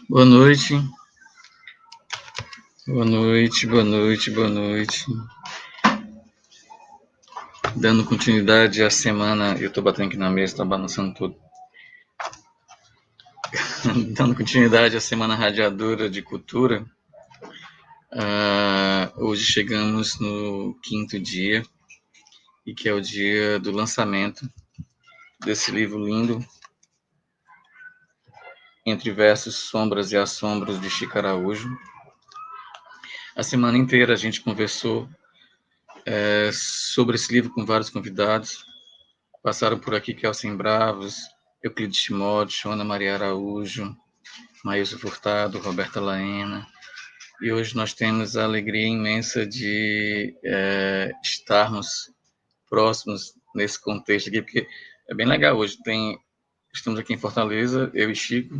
Boa noite. Boa noite, boa noite, boa noite. Dando continuidade à semana, eu tô batendo aqui na mesa, tá balançando tudo. Dando continuidade à semana radiadora de cultura. Hoje chegamos no 5º dia, e que é o dia do lançamento desse livro lindo, Entre Versos, Sombras e Assombros, de Chico Araújo. A semana inteira a gente conversou sobre esse livro com vários convidados. Passaram por aqui Kelsen Bravos, Euclides Timóteo, Ana Maria Araújo, Maílson Furtado, Roberta Laena. E hoje nós temos a alegria imensa de estarmos próximos nesse contexto aqui, porque é bem legal. Hoje estamos aqui em Fortaleza, eu e Chico,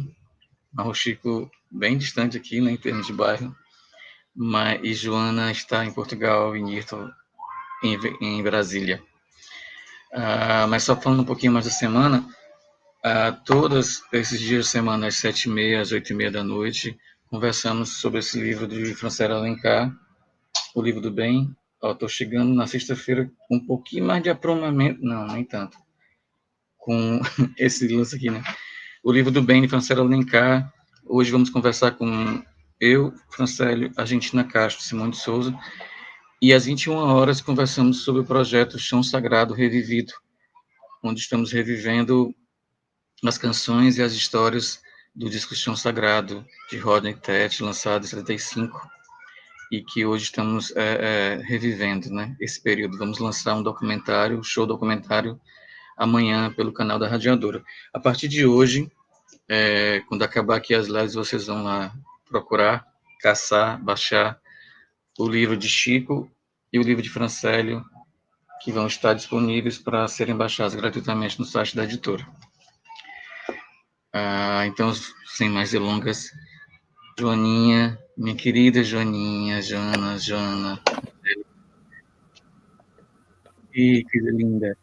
mas o Chico bem distante aqui, né, em termos de bairro, e Joana está em Portugal e Nirton em Brasília. Mas só falando um pouquinho mais da semana, todos esses dias de semana, às 7h30, às 8h30 da noite, conversamos sobre esse livro de Francisco Alencar, O Livro do Bem. Estou chegando na sexta-feira com um pouquinho mais de aprumamento, não, nem tanto, com esse lance aqui, né? O Livro do Bem, de Francisco Alencar. Hoje vamos conversar com eu, Francélio, Argentina Castro, Simone de Souza, e às 21 horas conversamos sobre o projeto Chão Sagrado Revivido, onde estamos revivendo as canções e as histórias do disco Chão Sagrado, de Rodney Tete, lançado em 75, e que hoje estamos revivendo, né, esse período. Vamos lançar um documentário, show documentário, amanhã pelo canal da Radiadora. A partir de hoje, quando acabar aqui as lives, vocês vão lá procurar, caçar, baixar o livro de Chico e o livro de Francélio, que vão estar disponíveis para serem baixados gratuitamente no site da editora. Então, sem mais delongas, Joaninha, minha querida Joaninha, Joana. E coisa linda.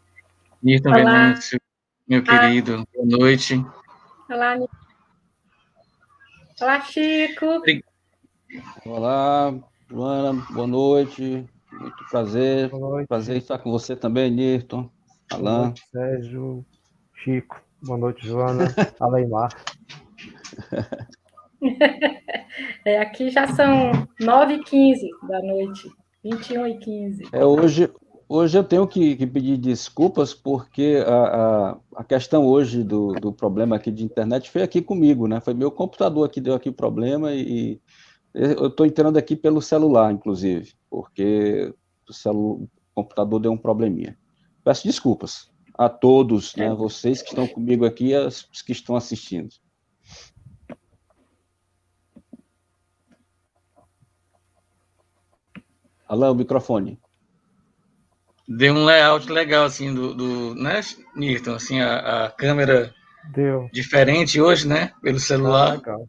Nirton Venâncio, meu querido, boa noite. Olá, olá, Chico. Olá, Joana, boa noite. Muito prazer. Boa noite. Prazer estar com você também, Nirton, Alain. Boa noite, Sérgio, Chico. Boa noite, Joana, Aleimar. Aqui já são 9h15 da noite, 21h15. Hoje eu tenho que pedir desculpas, porque a questão hoje do problema aqui de internet foi aqui comigo, né? Foi meu computador que deu aqui o problema e eu estou entrando aqui pelo celular, inclusive, porque o computador deu um probleminha. Peço desculpas a todos, né? Vocês que estão comigo aqui e os que estão assistindo. Alain, o microfone. Deu um layout legal, assim, né, Nirton? Assim, a câmera deu diferente hoje, né? Pelo celular. Legal.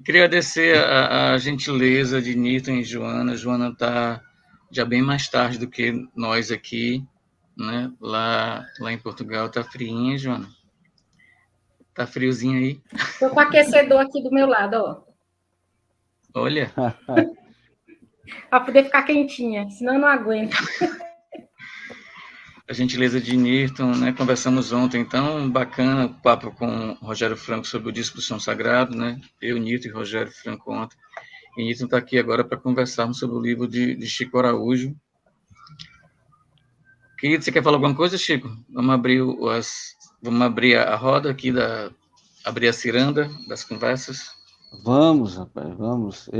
Queria agradecer a gentileza de Nirton e Joana. Joana está já bem mais tarde do que nós aqui, né? Lá em Portugal tá friinha, Joana. Tá friozinho aí? Tô com o aquecedor aqui do meu lado, ó. Olha. Para poder ficar quentinha, senão eu não aguento. A gentileza de Nirton, né? Conversamos ontem, então, bacana o papo com o Rogério Franco sobre o disco Chão Sagrado, né? Eu, Nirton e Rogério Franco ontem. E Nirton está aqui agora para conversarmos sobre o livro de Chico Araújo. Querido, você quer falar alguma coisa, Chico? Vamos abrir a roda aqui, abrir a ciranda das conversas. Vamos, rapaz, vamos.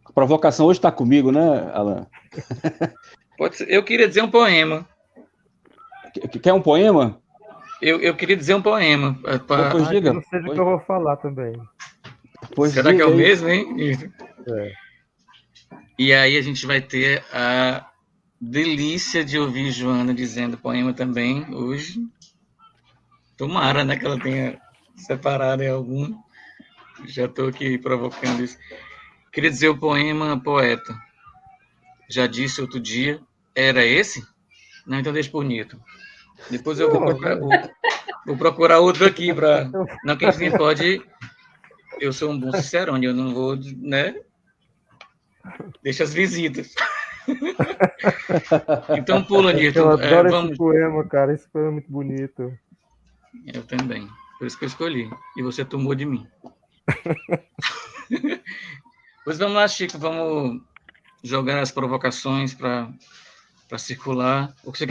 A provocação hoje está comigo, né, Alain? Pode ser. Eu queria dizer um poema. Quer um poema? Eu queria dizer um poema. Pois diga. Não seja o que eu vou falar também. Será que é o mesmo, hein? E aí a gente vai ter a delícia de ouvir Joana dizendo poema também hoje. Tomara, né, que ela tenha separado em algum. Já estou aqui provocando isso. Queria dizer o poema Poeta. Já disse outro dia. Era esse? Não, então deixa por Nirton. Depois eu vou Vou procurar outro aqui para. Não, que a gente pode. Eu sou um bom cicerone, eu não vou, né? Deixa as visitas. Então pula, Eu Nilton. adoro esse Vamos. poema, cara. Esse poema é muito bonito. Eu também. Por isso que eu escolhi. E você tomou de mim. Pois vamos lá, Chico. Vamos jogar as provocações para circular. O senhor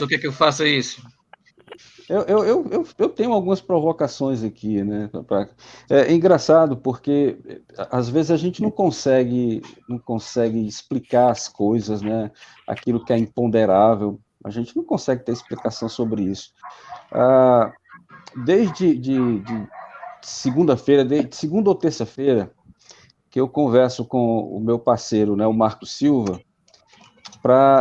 quer que eu faça isso? Eu tenho algumas provocações aqui, né? É engraçado porque às vezes a gente não consegue explicar as coisas, né? Aquilo que é imponderável, a gente não consegue ter explicação sobre isso. Desde de segunda-feira, de segunda ou terça-feira, que eu converso com o meu parceiro, né, o Marco Silva,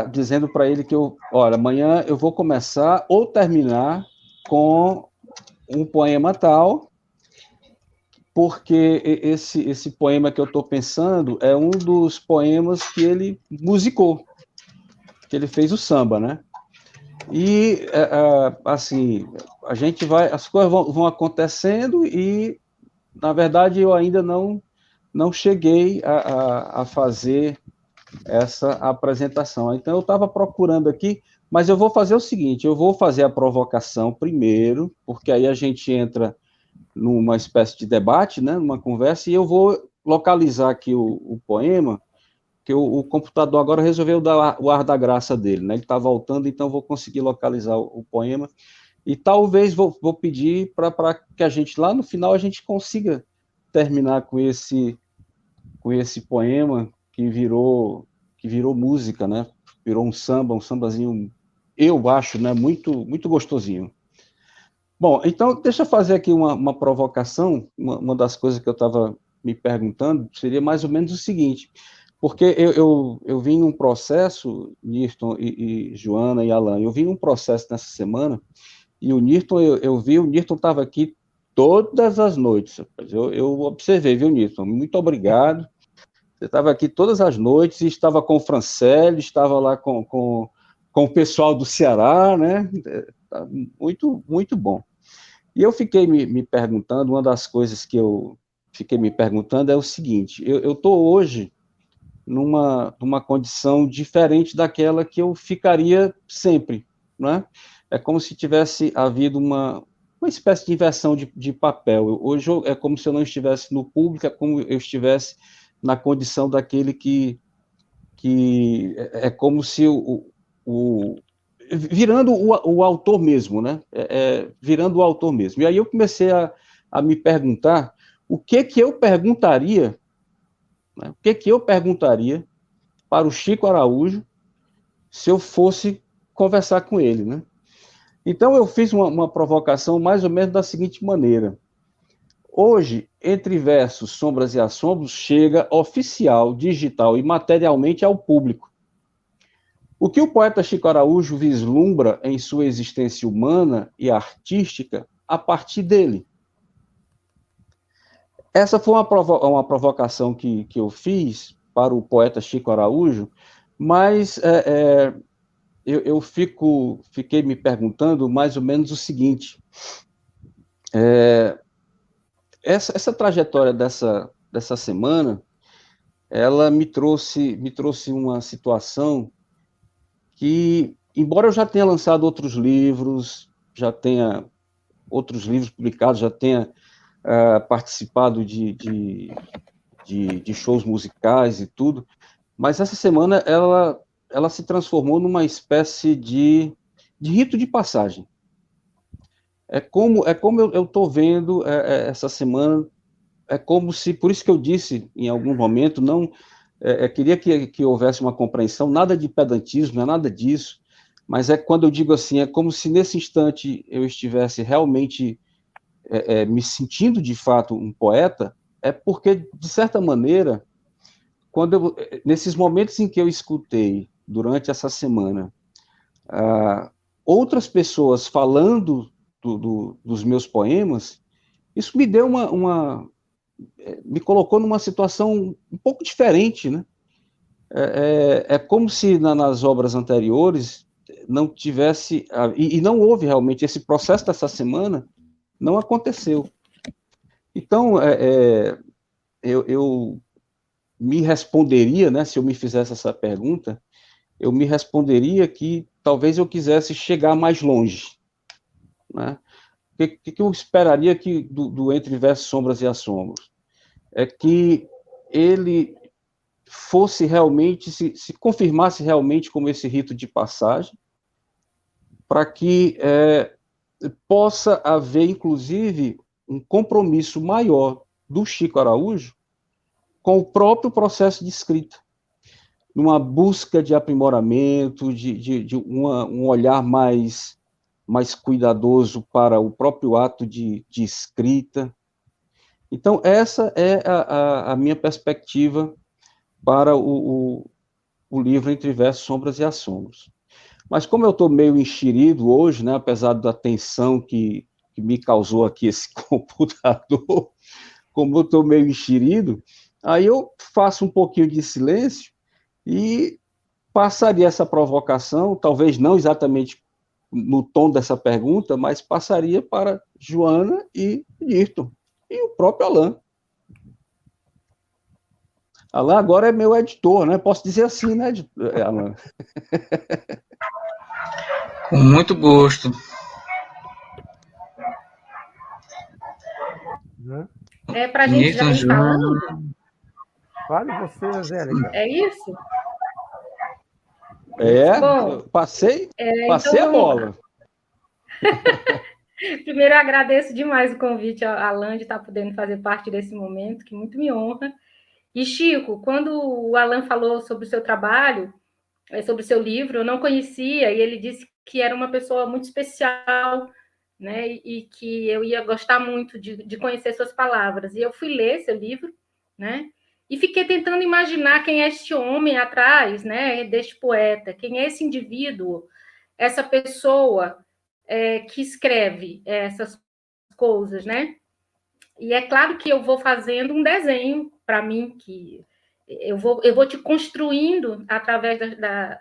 dizendo para ele que olha, amanhã eu vou começar ou terminar com um poema tal, porque esse poema que eu estou pensando é um dos poemas que ele musicou, que ele fez o samba, né? E, assim, as coisas vão acontecendo e, na verdade, eu ainda não cheguei a fazer essa apresentação. Então, eu estava procurando aqui, mas eu vou fazer o seguinte, eu vou fazer a provocação primeiro, porque aí a gente entra numa espécie de debate, né, numa conversa, e eu vou localizar aqui o poema, que o computador agora resolveu dar o ar da graça dele, né, ele está voltando, então eu vou conseguir localizar o poema, e talvez vou pedir para que a gente, lá no final, a gente consiga terminar com esse poema que virou música, né? Virou um sambazinho, eu acho, né? Muito, muito gostosinho. Bom, então, deixa eu fazer aqui uma provocação. Uma das coisas que eu estava me perguntando seria mais ou menos o seguinte, porque eu vim num processo, Nirton e Joana e Alan, eu vim num processo nessa semana, e o Nirton, eu vi, o Nirton estava aqui todas as noites. Eu observei, viu, Nirton? Muito obrigado. Você estava aqui todas as noites, estava com o Francelli, estava lá com o pessoal do Ceará, né? Muito, muito bom. E eu fiquei me perguntando, uma das coisas que eu fiquei me perguntando é o seguinte, eu estou hoje numa condição diferente daquela que eu ficaria sempre, né? É como se tivesse havido uma espécie de inversão de papel. Hoje é como se eu não estivesse no público, é como eu estivesse na condição daquele que é como se virando o autor mesmo, né? Virando o autor mesmo. E aí eu comecei a me perguntar o que eu perguntaria, né? O que eu perguntaria para o Chico Araújo se eu fosse conversar com ele, né? Então eu fiz uma provocação mais ou menos da seguinte maneira. Hoje, entre versos, sombras e assombros, chega oficial, digital e materialmente ao público. O que o poeta Chico Araújo vislumbra em sua existência humana e artística a partir dele? Essa foi uma provocação que eu fiz para o poeta Chico Araújo, mas eu fiquei me perguntando mais ou menos o seguinte, essa trajetória dessa semana, ela me trouxe uma situação que, embora eu já tenha lançado outros livros, já tenha outros livros publicados, já tenha participado de shows musicais e tudo, mas essa semana ela se transformou numa espécie de rito de passagem. É como eu estou vendo essa semana, é como se, por isso que eu disse em algum momento, não queria que houvesse uma compreensão, nada de pedantismo, não é nada disso, mas quando eu digo assim, é como se nesse instante eu estivesse realmente me sentindo de fato um poeta, é porque, de certa maneira, nesses momentos em que eu escutei, durante essa semana, outras pessoas falando dos meus poemas, isso me deu me colocou numa situação um pouco diferente, né? É como se nas obras anteriores não tivesse, e não houve realmente, esse processo dessa semana não aconteceu. Então, eu me responderia, né, se eu me fizesse essa pergunta, eu me responderia que talvez eu quisesse chegar mais longe, né? O que eu esperaria do Entre Versos, Sombras e Assombros? É que ele fosse realmente, se confirmasse realmente como esse rito de passagem, para que possa haver, inclusive, um compromisso maior do Chico Araújo com o próprio processo de escrita, numa busca de aprimoramento, de um olhar mais cuidadoso para o próprio ato de escrita. Então, essa é a minha perspectiva para o livro Entre Versos, Sombras e Assombros. Mas como eu estou meio enxerido hoje, né, apesar da tensão que me causou aqui esse computador, como eu estou meio enxerido, aí eu faço um pouquinho de silêncio e passaria essa provocação, talvez não exatamente no tom dessa pergunta, mas passaria para Joana e Nirton, e o próprio Alain. Alain agora é meu editor, né? Posso dizer assim, né, Alain? Com muito gosto. Né? Para a gente já Nirton, ir Joana. falando? Fale você, Angélica. É isso? Bom, Passei então a vamos bola. lá. Primeiro, eu agradeço demais o convite ao Alan de estar podendo fazer parte desse momento, que muito me honra. E, Chico, quando o Alan falou sobre o seu trabalho, sobre o seu livro, eu não conhecia, e ele disse que era uma pessoa muito especial, né, e que eu ia gostar muito de conhecer suas palavras. E eu fui ler seu livro, né, e fiquei tentando imaginar quem é este homem atrás, né, deste poeta, quem é esse indivíduo, essa pessoa que escreve essas coisas, né? E é claro que eu vou fazendo um desenho para mim, que eu vou te construindo através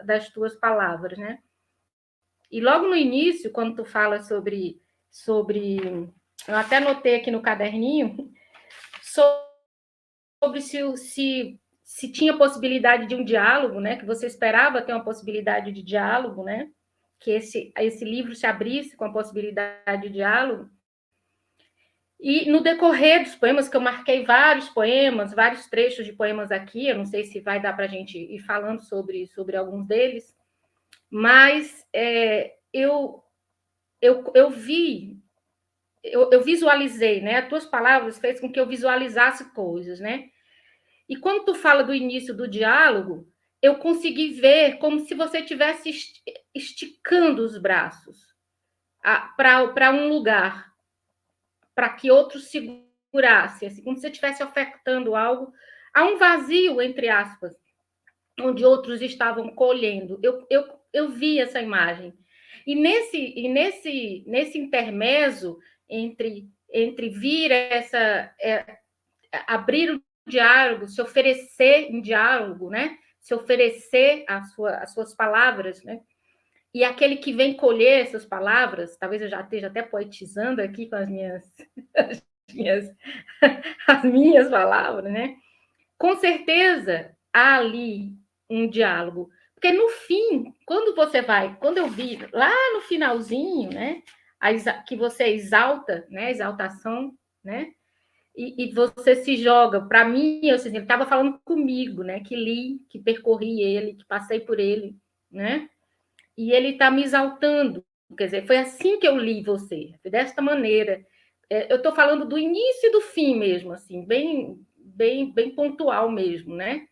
das tuas palavras, né? E logo no início, quando tu fala sobre eu até anotei aqui no caderninho, sobre se tinha possibilidade de um diálogo, né? Que você esperava ter uma possibilidade de diálogo, né? Que esse livro se abrisse com a possibilidade de diálogo. E no decorrer dos poemas, que eu marquei vários poemas, vários trechos de poemas aqui, eu não sei se vai dar para a gente ir falando sobre alguns deles, mas eu visualizei, né? As tuas palavras fez com que eu visualizasse coisas, né? E quando tu fala do início do diálogo, eu consegui ver como se você estivesse esticando os braços para um lugar, para que outro segurasse, assim, como se você estivesse ofertando algo. Há um vazio, entre aspas, onde outros estavam colhendo. Eu vi essa imagem. E nesse intermezzo entre vir abrir o diálogo, se oferecer em diálogo, né? Se oferecer as suas palavras, né? E aquele que vem colher essas palavras, talvez eu já esteja até poetizando aqui com as minhas palavras, né? Com certeza há ali um diálogo. Porque no fim, quando eu vi lá no finalzinho, né? Que você exalta, né? Exaltação, né? E você se joga. Para mim, eu ele estava falando comigo, né? Que li, que percorri ele, que passei por ele, né? E ele está me exaltando. Quer dizer, foi assim que eu li você, desta maneira. Eu estou falando do início e do fim mesmo, assim, bem pontual mesmo, né?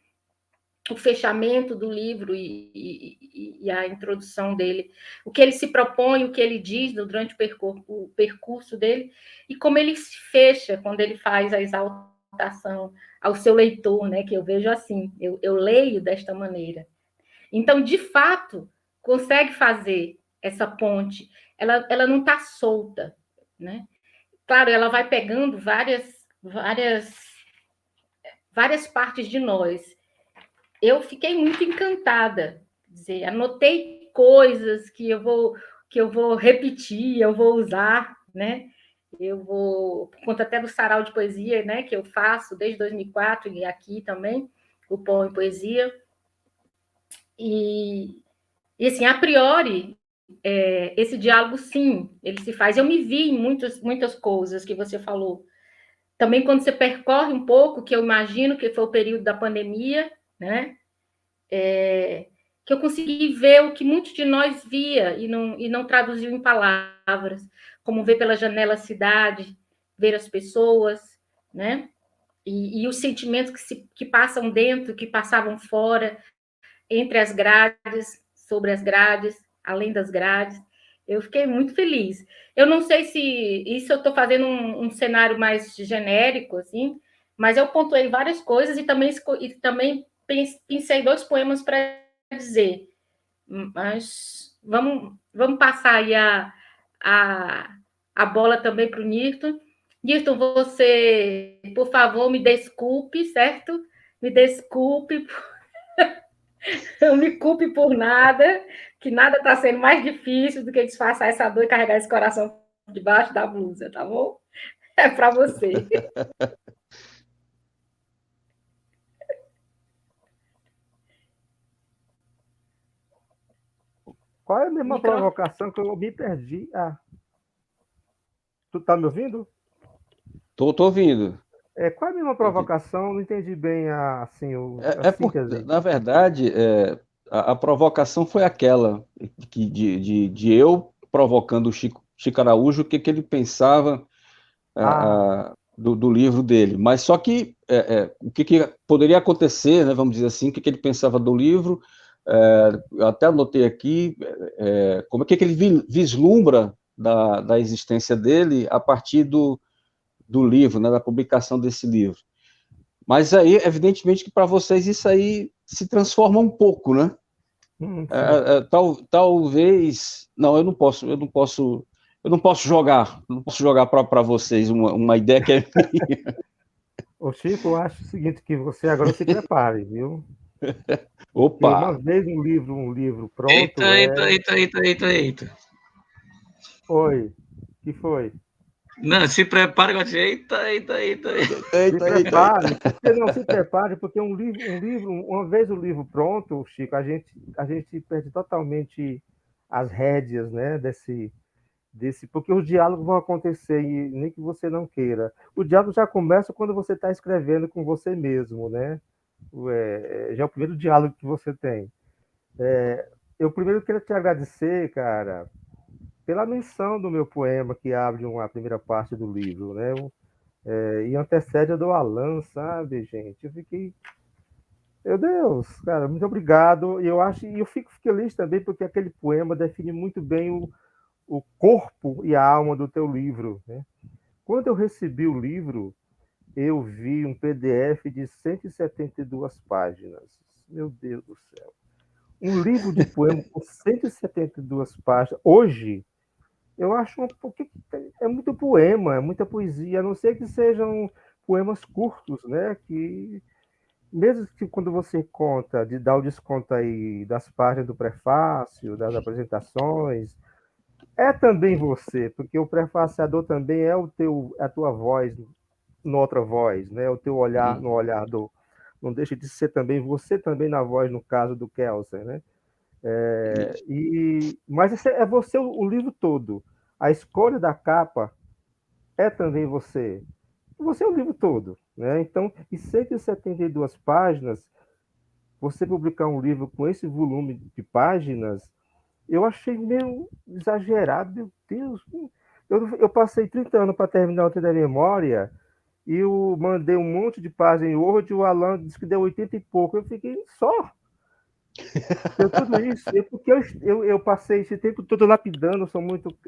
O fechamento do livro e a introdução dele, o que ele se propõe, o que ele diz durante o percurso dele, e como ele se fecha quando ele faz a exaltação ao seu leitor, né? Que eu vejo assim, eu leio desta maneira. Então, de fato, consegue fazer essa ponte. Ela não está solta, né? Claro, ela vai pegando várias partes de nós. Eu fiquei muito encantada, quer dizer, anotei coisas que eu vou repetir, eu vou usar, né? Eu vou, por conta até do sarau de poesia, né, que eu faço desde 2004 e aqui também, o Pão e Poesia. E assim, a priori, esse diálogo, sim, ele se faz. Eu me vi em muitas coisas que você falou. Também quando você percorre um pouco, que eu imagino que foi o período da pandemia, né? Que eu consegui ver o que muitos de nós via e não traduziu em palavras, como ver pela janela a cidade, ver as pessoas, né? E os sentimentos que passam dentro, que passavam fora, entre as grades, sobre as grades, além das grades. Eu fiquei muito feliz. Eu não sei se isso eu estou fazendo um cenário mais genérico, assim, mas eu pontuei várias coisas e também pensei 2 poemas para dizer. Mas vamos passar aí a bola também para o Nirton. Nirton, você, por favor, me desculpe, certo? Me desculpe, não me culpe por nada, que nada está sendo mais difícil do que disfarçar essa dor e carregar esse coração debaixo da blusa, tá bom? É para você. Qual é a mesma provocação que eu me perdi? Tu tá me ouvindo? Tô ouvindo. Qual é a mesma provocação? Não entendi bem assim, a Porque, síntese. na verdade, a provocação foi aquela de eu provocando o Chico Araújo, o que ele pensava do livro dele. Mas só que o que poderia acontecer, né, vamos dizer assim, o que ele pensava do livro, eu até anotei aqui, como é que ele vislumbra da existência dele a partir do livro, né, da publicação desse livro. Mas aí, evidentemente, que para vocês isso aí se transforma um pouco, né? Talvez, não, eu não posso jogar para vocês uma ideia que é minha. Ô Chico, eu acho o seguinte, que você agora se prepare, viu? Porque uma Opa! vez um livro pronto Eita. Oi, que foi? Não, se prepara, eu eita. Se prepare, porque não se prepare, porque uma vez o livro pronto, Chico, a gente perde totalmente as rédeas, né, porque os diálogos vão acontecer, e nem que você não queira. O diálogo já começa quando você está escrevendo com você mesmo, né? Já é o primeiro diálogo que você tem. Eu primeiro quero te agradecer, cara, pela menção do meu poema que abre a primeira parte do livro, né? E antecede a do Alan, sabe, gente? Eu fiquei, meu Deus, cara, muito obrigado. E eu fico feliz também porque aquele poema define muito bem o corpo e a alma do teu livro, né? Quando eu recebi o livro, eu vi um PDF de 172 páginas. Meu Deus do céu. Um livro de poema com 172 páginas. Hoje, eu acho porque é muito poema, é muita poesia, a não ser que sejam poemas curtos, né? Que mesmo que quando você conta, dá o desconto aí das páginas do prefácio, das apresentações, é também você, porque o prefaciador também é a tua voz, noutra voz, né? O teu olhar no olhar do, não deixa de ser também você também na voz, no caso do Kelsen, né? Mas esse é você o livro todo. A escolha da capa é também você. Você é o livro todo, né? Então, em 172 páginas, você publicar um livro com esse volume de páginas, eu achei meio exagerado. Meu Deus, eu passei 30 anos para terminar o Tempo da Memória e eu mandei um monte de páginas em Word e o Alan disse que deu 80 e pouco. Eu fiquei só. Deu tudo isso. Porque eu passei esse tempo todo lapidando, eu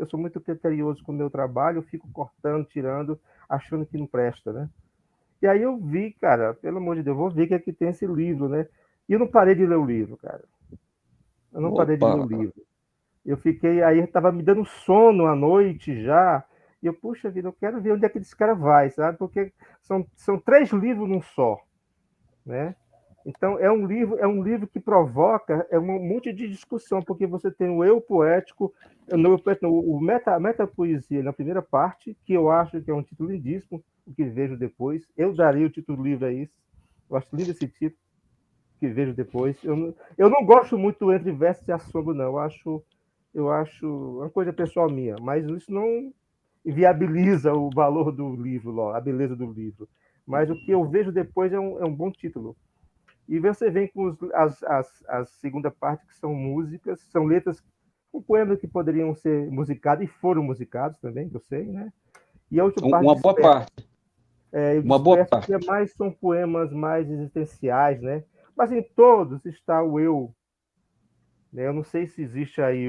sou muito criterioso com o meu trabalho, eu fico cortando, tirando, achando que não presta, né? E aí eu vi, cara, pelo amor de Deus, eu vou ver que aqui tem esse livro, né? E eu não parei de ler o livro, cara. Eu não parei de ler o Opa! livro. Eu fiquei, aí estava me dando sono à noite já. E eu, puxa vida, eu quero ver onde é que esse cara vai, sabe? Porque são 3 livros num só, né? Então, é um livro que provoca um monte de discussão, porque você tem o eu poético, o metapoesia na primeira parte, que eu acho que é um título lindíssimo, o que vejo depois. Eu daria o título livre a isso. Eu acho lindo esse título, que vejo depois. Eu não gosto muito Entre Versos e Assombro, não. Eu acho uma coisa pessoal minha, mas isso não inviabiliza o valor do livro, a beleza do livro. Mas o que eu vejo depois é um bom título. E você vem com as segunda parte, que são músicas, são letras, um poema que poderiam ser musicados, e foram musicados também, eu sei, né? E a outra parte, Uma boa parte. eu Uma boa disperso, que são poemas mais existenciais, né? Mas em todos está o eu. Né? Eu não sei se existe aí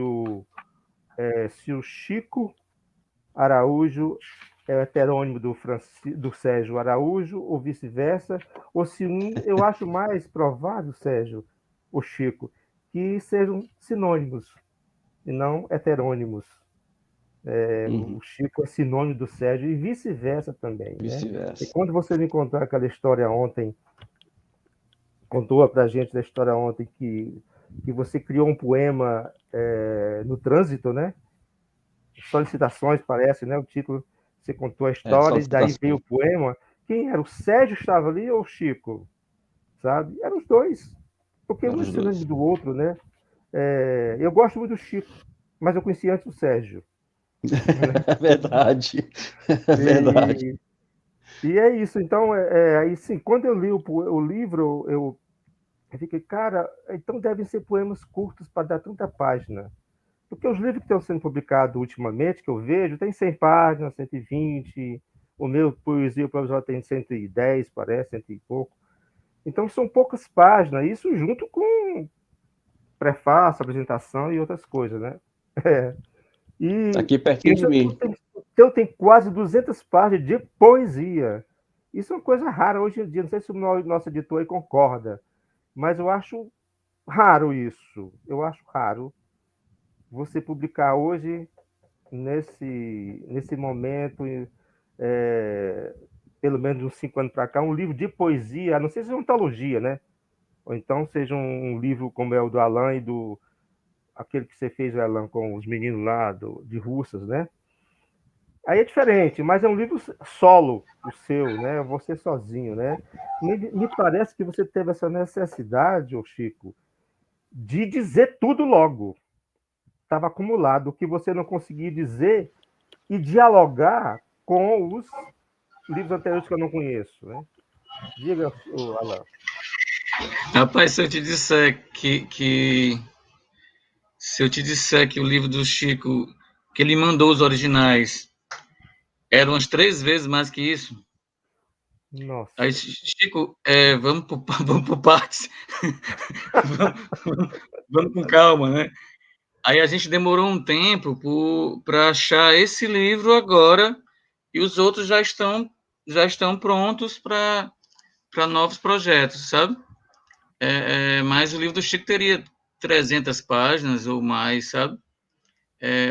se o Chico Araújo é o heterônimo do Sérgio Araújo, ou vice-versa, ou se eu acho mais provável, Sérgio, ou Chico, que sejam sinônimos e não heterônimos. O Chico é sinônimo do Sérgio e vice-versa também. Vice-versa. E quando você me contou aquela história ontem, contou para a gente da história ontem que você criou um poema no trânsito, né? Solicitações, parece, né? O título, você contou a história e daí veio o poema. Quem era? O Sérgio estava ali ou o Chico? Sabe? Eram os dois. Porque um é sinônimo do outro, né? Eu gosto muito do Chico, mas eu conheci antes o Sérgio. É verdade. É verdade. E é isso. Então, aí sim, quando eu li o livro, eu fiquei, cara, então devem ser poemas curtos para dar tanta página. Porque os livros que estão sendo publicados ultimamente, que eu vejo, tem 100 páginas, 120. O meu Poesia Provisória tem 110, parece, 100 e pouco. Então, são poucas páginas. Isso junto com prefácio, apresentação e outras coisas, né? E aqui pertinho de mim. Eu tenho quase 200 páginas de poesia. Isso é uma coisa rara hoje em dia. Não sei se o nosso editor aí concorda, mas eu acho raro isso. Eu acho raro você publicar hoje, nesse momento, pelo menos uns 5 anos para cá, um livro de poesia, a não ser seja uma antologia, né? Ou então seja um livro como é o do Alain e aquele que você fez, Alain, com os meninos lá de Russas, né? Aí é diferente, mas é um livro solo, o seu, né? Você sozinho, né? Me parece que você teve essa necessidade, ô Chico, de dizer tudo logo. Estava acumulado, o que você não conseguia dizer e dialogar com os livros anteriores que eu não conheço, né? Diga, Alain. Rapaz, se eu te disser que o livro do Chico, que ele mandou os originais, eram umas 3 vezes mais que isso. Nossa. Aí, Chico, vamos por partes. vamos com calma, né? Aí a gente demorou um tempo para achar esse livro agora, e os outros já estão prontos para novos projetos, sabe? Mas o livro do Chico teria 300 páginas ou mais, sabe?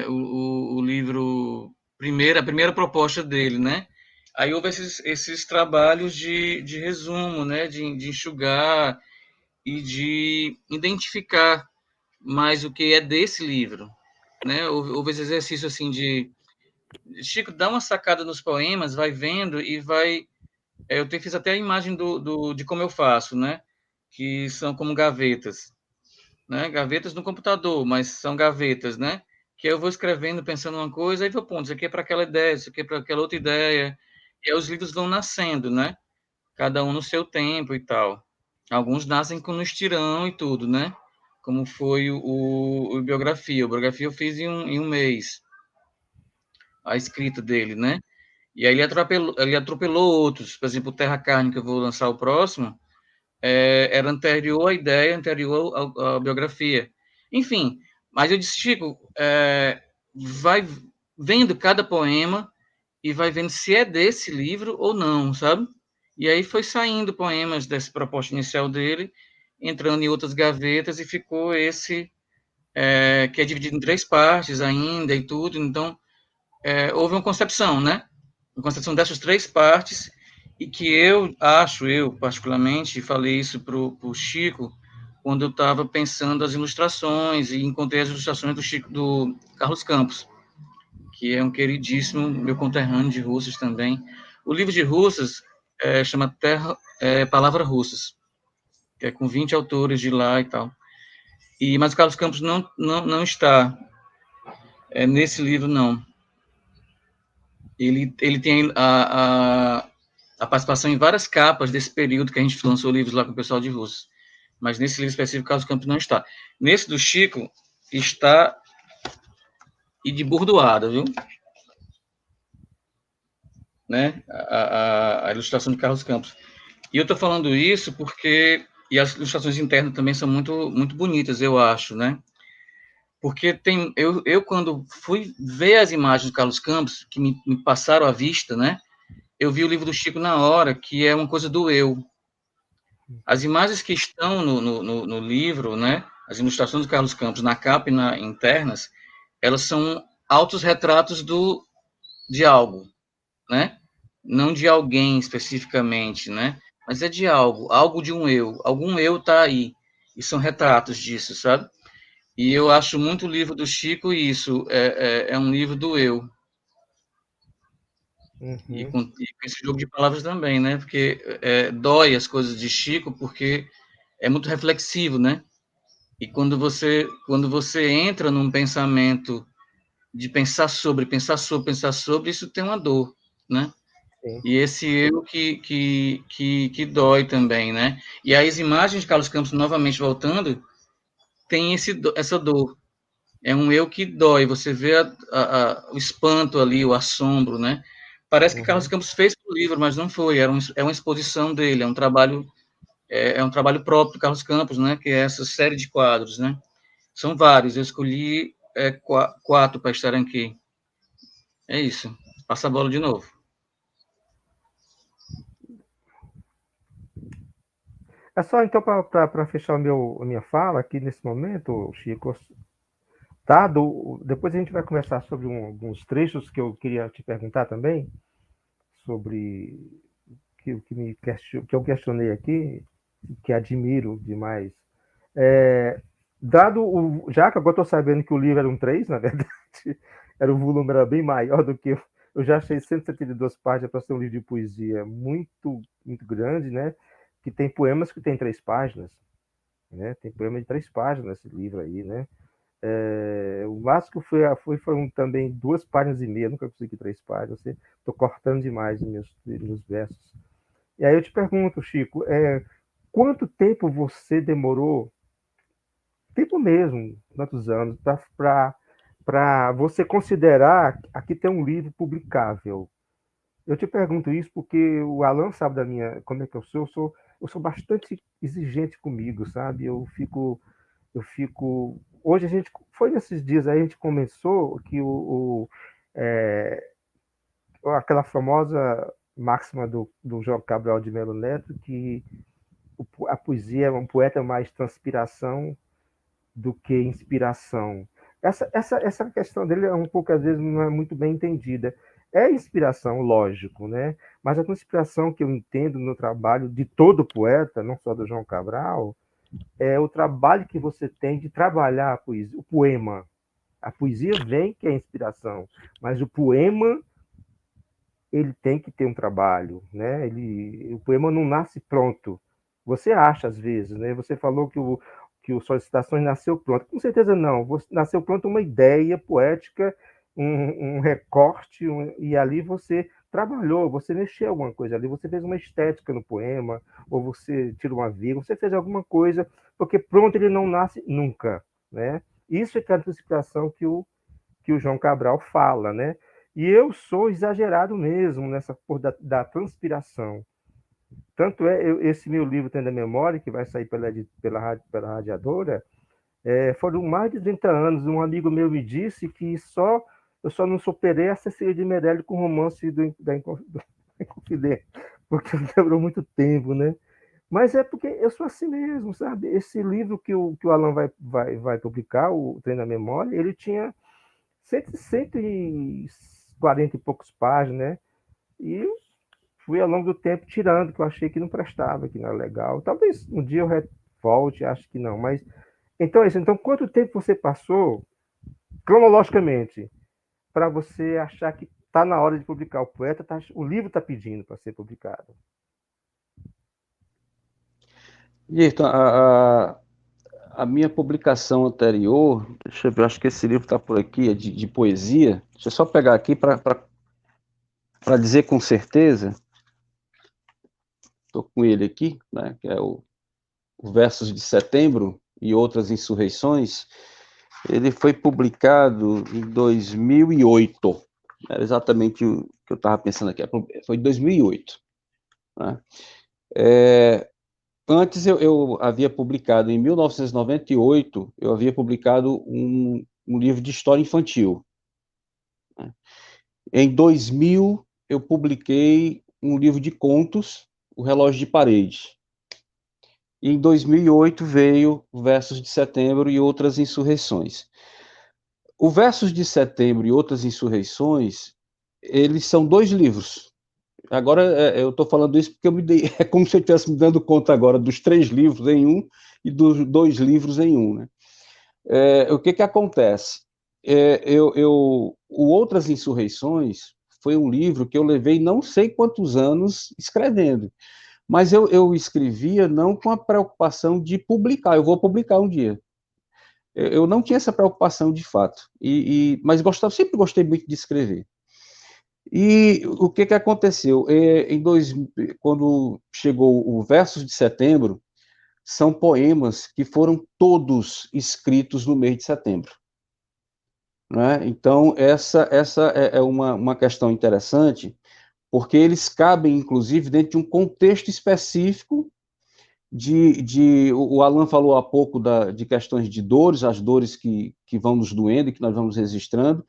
O livro, a primeira proposta dele, né? Aí houve esses trabalhos de resumo, né? De enxugar e de identificar mais o que é desse livro, né? Houve esse exercício assim de Chico, dá uma sacada nos poemas, vai vendo e vai. Fiz até a imagem de como eu faço, né? Que são como gavetas, né? Gavetas no computador, mas são gavetas, né? Que eu vou escrevendo, pensando uma coisa, aí vou pondo, isso aqui é para aquela ideia, isso aqui é para aquela outra ideia, e aí os livros vão nascendo, né? Cada um no seu tempo e tal. Alguns nascem com no estirão e tudo, né? Como foi o biografia. O biografia eu fiz em um mês, a escrita dele, né? E aí ele atropelou outros. Por exemplo, o Terra Carne, que eu vou lançar o próximo, era anterior à ideia, anterior à biografia. Enfim, mas eu disse, Chico, vai vendo cada poema e vai vendo se é desse livro ou não, sabe? E aí foi saindo poemas dessa proposta inicial dele, entrando em outras gavetas e ficou esse que é dividido em 3 partes ainda e tudo. Então, houve uma concepção, né? Uma concepção dessas 3 partes e que eu acho, eu particularmente, falei isso para o Chico, quando eu estava pensando as ilustrações, e encontrei as ilustrações do Chico, do Carlos Campos, que é um queridíssimo, meu conterrâneo de Russas também. O livro de Russas chama Palavras Russas, que é com 20 autores de lá e tal. Mas o Carlos Campos não está nesse livro, não. Ele tem a participação em várias capas desse período que a gente lançou livros lá com o pessoal de Russas. Mas nesse livro específico, Carlos Campos não está. Nesse do Chico, está e de burdoada, viu? Né? A ilustração de Carlos Campos. E eu estou falando isso porque... E as ilustrações internas também são muito, muito bonitas, eu acho, né? Porque eu quando fui ver as imagens de Carlos Campos, que me passaram à vista, né? Eu vi o livro do Chico na hora, que é uma coisa do eu. As imagens que estão no livro, né? As ilustrações do Carlos Campos na capa e internas, elas são autorretratos de algo, né? Não de alguém especificamente, né? Mas é de algo de um eu. Algum eu está aí. E são retratos disso, sabe? E eu acho muito o livro do Chico isso, é um livro do eu. E com esse jogo de palavras também, né? Porque dói as coisas de Chico, porque é muito reflexivo, né? E quando você entra num pensamento de pensar sobre, isso tem uma dor, né? Sim. E esse eu que dói também, né? E aí as imagens de Carlos Campos, novamente voltando, tem essa dor. É um eu que dói. Você vê o espanto ali, o assombro, né? Parece que Carlos Campos fez o livro, mas não foi. É uma exposição dele, é um trabalho próprio do Carlos Campos, né? Que é essa série de quadros, né? São vários. Eu escolhi 4 para estar aqui. É isso. Passa a bola de novo. É só então para fechar a minha fala aqui nesse momento, Chico, depois a gente vai conversar sobre alguns trechos que eu queria te perguntar também, sobre que eu questionei aqui, que admiro demais. Já que agora estou sabendo que o livro era um 3, na verdade, o volume era bem maior do que eu já achei 172 páginas para ser um livro de poesia muito, muito grande, né? Que tem poemas que tem 3 páginas, né? Tem poema de 3 páginas nesse livro aí, né? O máximo que foram também 2 páginas e meia, nunca consegui 3 páginas, estou cortando demais nos versos. E aí eu te pergunto, Chico, quanto tempo você demorou, tempo mesmo, quantos anos, para você considerar aqui tem um livro publicável? Eu te pergunto isso porque o Alan sabe como é que eu sou bastante exigente comigo, sabe? Eu fico. Hoje foi nesses dias aí a gente começou que aquela famosa máxima do João Cabral de Melo Neto que a poesia é um poeta mais transpiração do que inspiração. Essa questão dele é um pouco, às vezes, não é muito bem entendida. É inspiração, lógico, né? Mas a inspiração que eu entendo no trabalho de todo poeta, não só do João Cabral, é o trabalho que você tem de trabalhar a poesia, o poema. A poesia vem que é inspiração, mas o poema ele tem que ter um trabalho, né? O poema não nasce pronto. Você acha às vezes, né? Você falou que o Solicitações nasceu pronto. Com certeza não. Nasceu pronto uma ideia poética, um recorte, e ali você trabalhou, você mexeu alguma coisa ali, você fez uma estética no poema, ou você tira uma vírgula, você fez alguma coisa, porque pronto ele não nasce nunca, né? Isso é a antecipação que o João Cabral fala, né? E eu sou exagerado mesmo nessa porra da transpiração. Tanto esse meu livro Tendo a Memória, que vai sair pela Radiadora, foram mais de 30 anos. Um amigo meu me disse que eu só não superei a Cecília de Meirelles com o romance da Inconfidente, porque demorou muito tempo, né? Mas é porque eu sou assim mesmo, sabe? Esse livro que o Alan vai publicar, o Treino da Memória, ele tinha 140 e poucos páginas, né? E fui ao longo do tempo tirando, que eu achei que não prestava, que não era legal. Talvez um dia eu volte, acho que não, mas então é isso. Então, quanto tempo você passou, cronologicamente, para você achar que está na hora de publicar? O livro está pedindo para ser publicado. Ayrton, a minha publicação anterior, deixa eu ver, acho que esse livro está por aqui, é de poesia. Deixa eu só pegar aqui para dizer com certeza. Estou com ele aqui, né, que é o Versos de Setembro e Outras Insurreições. Ele foi publicado em 2008. Era exatamente o que eu estava pensando aqui. Foi em 2008. Né? Antes eu havia publicado, em 1998, eu havia publicado um livro de história infantil. Né? Em 2000, eu publiquei um livro de contos, O Relógio de Parede. E em 2008 veio Versos de Setembro e Outras Insurreições. O Versos de Setembro e Outras Insurreições, eles são 2 livros. Agora, eu estou falando isso porque é como se eu estivesse me dando conta agora dos 3 livros em um e dos 2 livros em um. Né? O que acontece? O Outras Insurreições foi um livro que eu levei não sei quantos anos escrevendo, mas eu escrevia não com a preocupação de publicar, eu vou publicar um dia. Eu não tinha essa preocupação de fato, mas sempre gostei muito de escrever. E o que aconteceu? Quando chegou o Versos de Setembro, são poemas que foram todos escritos no mês de setembro. Né? Então, essa é uma questão interessante, porque eles cabem, inclusive, dentro de um contexto específico o Alan falou há pouco de questões de dores, as dores que vão nos doendo e que nós vamos registrando,